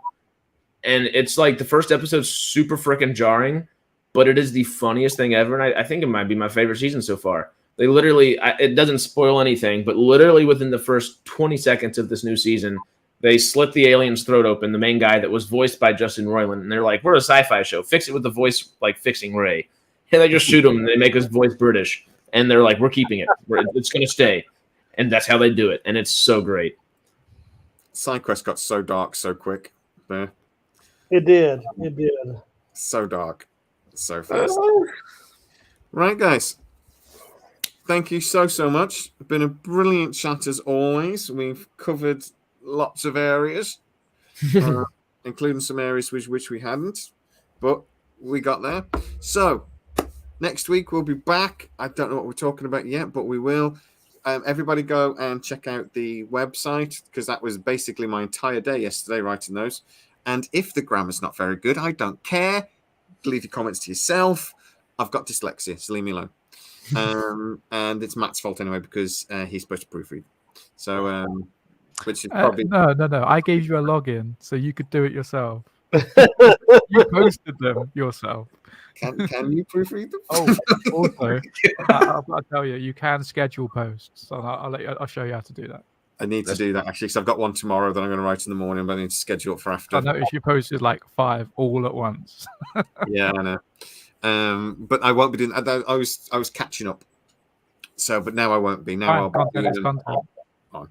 S4: And it's like the first episode's super freaking jarring, but it is the funniest thing ever. And I think it might be my favorite season so far. They literally, it doesn't spoil anything, but literally within the first 20 seconds of this new season, they slit the alien's throat open, the main guy that was voiced by Justin Roiland. And they're like, we're a sci-fi show. Fix it with the voice like fixing Ray. And they just shoot him and they make his voice British. And they're like, we're keeping it. It's going to stay. And that's how they do it. And it's so great.
S1: SideQuest got so dark so quick. Yeah.
S2: It did.
S1: So dark. So fast. Right, guys. Thank you so much. It's been a brilliant chat as always. We've covered lots of areas, including some areas which we hadn't, but we got there. So next week we'll be back. I don't know what we're talking about yet, but we will. Everybody go and check out the website, because that was basically my entire day yesterday writing those. And if the grammar's not very good, I don't care. Leave your comments to yourself. I've got dyslexia, so leave me alone. And it's Matt's fault anyway, because he's supposed to proofread. So, which is probably
S3: no. I gave you a login so you could do it yourself. You posted them yourself.
S1: Can you proofread them?
S3: Oh, also, I'll tell you, you can schedule posts. So I'll show you how to do that.
S1: I need to do that actually, because I've got one tomorrow that I'm going to write in the morning, but I need to schedule it for after.
S3: I noticed you posted like 5 all at once.
S1: Yeah, I know. But I won't be doing. I was catching up. So, but now I won't be. Now I'll be doing on.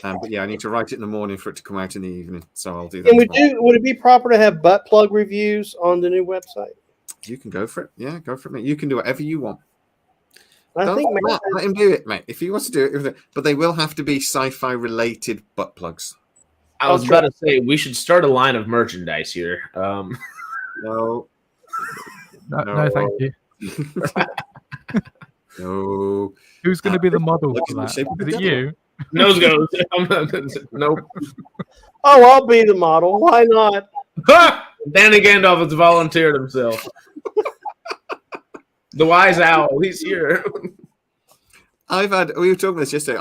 S1: But yeah, I need to write it in the morning for it to come out in the evening. So I'll do that.
S2: Would it be proper to have butt plug reviews on the new website?
S1: You can go for it. Yeah, go for it, mate. You can do whatever you want.
S2: I think
S1: let him do it, mate. If he wants to do it, but they will have to be sci-fi related butt plugs.
S4: I was about to say we should start a line of merchandise here.
S1: No,
S3: thank you.
S1: No.
S3: Who's going to be the model for that? Is it you?
S4: Nose goes. Nope.
S2: Oh, I'll be the model. Why not?
S4: Danny Gandalf has volunteered himself. The wise owl, he's here.
S1: We were talking about this yesterday.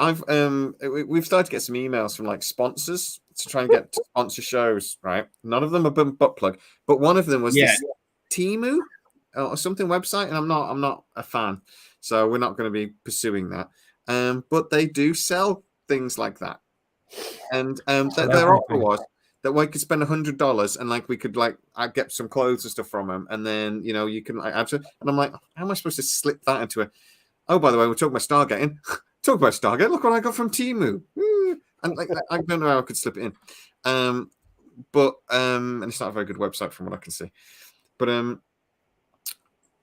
S1: We've started to get some emails from like sponsors to try and get sponsor shows, right? None of them have been butt plug, but one of them was this Temu or something website, and I'm not a fan, so we're not going to be pursuing that. But they do sell things like that, and their offer was that we could spend $100 and like we could like I get some clothes and stuff from them, and then you can like add to. And I'm like, how am I supposed to slip that into a? Oh, by the way, we're talking about Stargate. Talk about Stargate. Look what I got from Temu. And like I don't know how I could slip it in. But and it's not a very good website from what I can see. But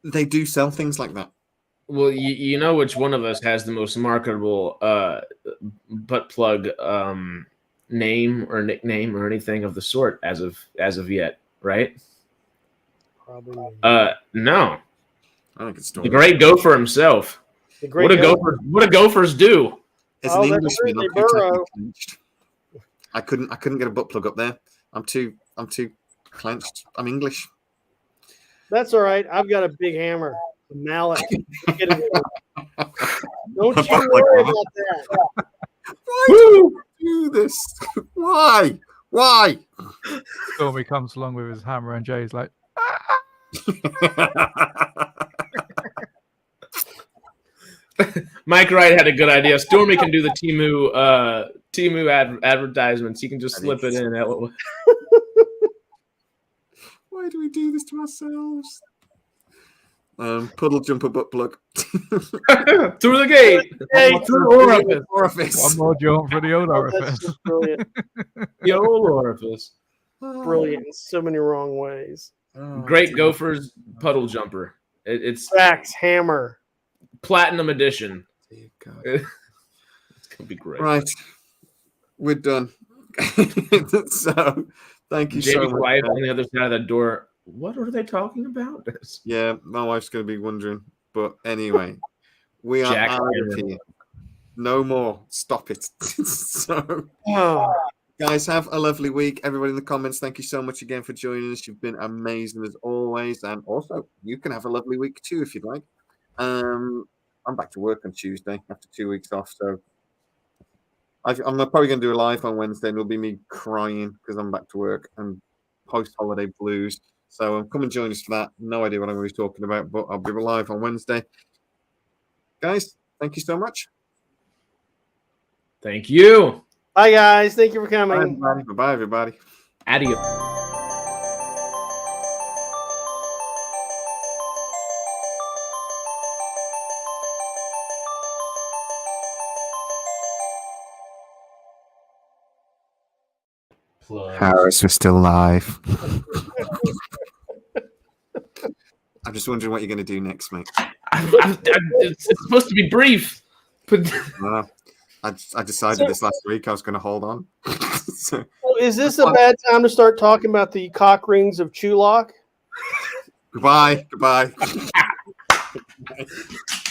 S1: they do sell things like that.
S4: Well, you know which one of us has the most marketable butt plug name or nickname or anything of the sort as of yet, right?
S2: Probably me.
S4: No.
S1: I think it's
S4: The great gopher himself.
S2: The great gopher.
S4: What do gophers do?
S1: As
S2: Oh,
S1: an
S2: that's
S1: Englishman,
S2: true,
S1: I'm
S2: they
S1: too tightly
S2: burrow.
S1: clenched. I couldn't get a butt plug up there. I'm too clenched. I'm English.
S2: That's all right. I've got a big hammer, a mallet. Get it in. Don't you worry about that.
S1: Why do you do this? Why? Why?
S3: Stormy comes along with his hammer, and Jay's like,
S4: Mike Wright had a good idea. Stormy can do the Temu advertisements. He can just slip it in.
S1: Why do we do this to ourselves? Puddle jumper butt plug.
S4: Through the gate.
S2: Hey,
S4: Through the
S1: Orifice.
S3: one more jump for the old
S2: that's
S3: orifice.
S2: just brilliant.
S4: The old orifice.
S2: Brilliant in so many wrong ways.
S1: Oh,
S4: Great
S1: dear.
S4: Gophers puddle jumper. It's
S2: Fax hammer.
S4: platinum edition.
S1: Dear God.
S4: It's gonna be great.
S1: Right. We're done. So thank you so
S4: Jamie's
S1: much.
S4: wife on the other side of the door. What are they talking about?
S1: Yeah, my wife's going to be wondering. But anyway, we are
S4: Jack
S1: out of
S4: Cameron.
S1: here. No more. Stop it. So,
S2: Oh,
S1: guys, have a lovely week. Everybody in the comments, thank you so much again for joining us. You've been amazing as always. And also, you can have a lovely week too if you'd like. I'm back to work on Tuesday after 2 weeks off. So I'm probably going to do a live on Wednesday, and it'll be me crying because I'm back to work and post-holiday blues. So come and join us for that. No idea what I'm going to be talking about, but I'll be live on Wednesday. Guys, thank you so much.
S4: Thank you.
S2: bye guys. Thank you for
S1: Bye,
S2: coming.
S1: everybody. Bye-bye, everybody.
S4: Adios.
S1: Harris, we're still live. I'm just wondering what you're going to do next, mate.
S4: It's supposed to be brief, but
S1: I decided this last week I was going to hold on. So,
S2: Is this a bad time to start talking about the cock rings of Chulok?
S1: goodbye.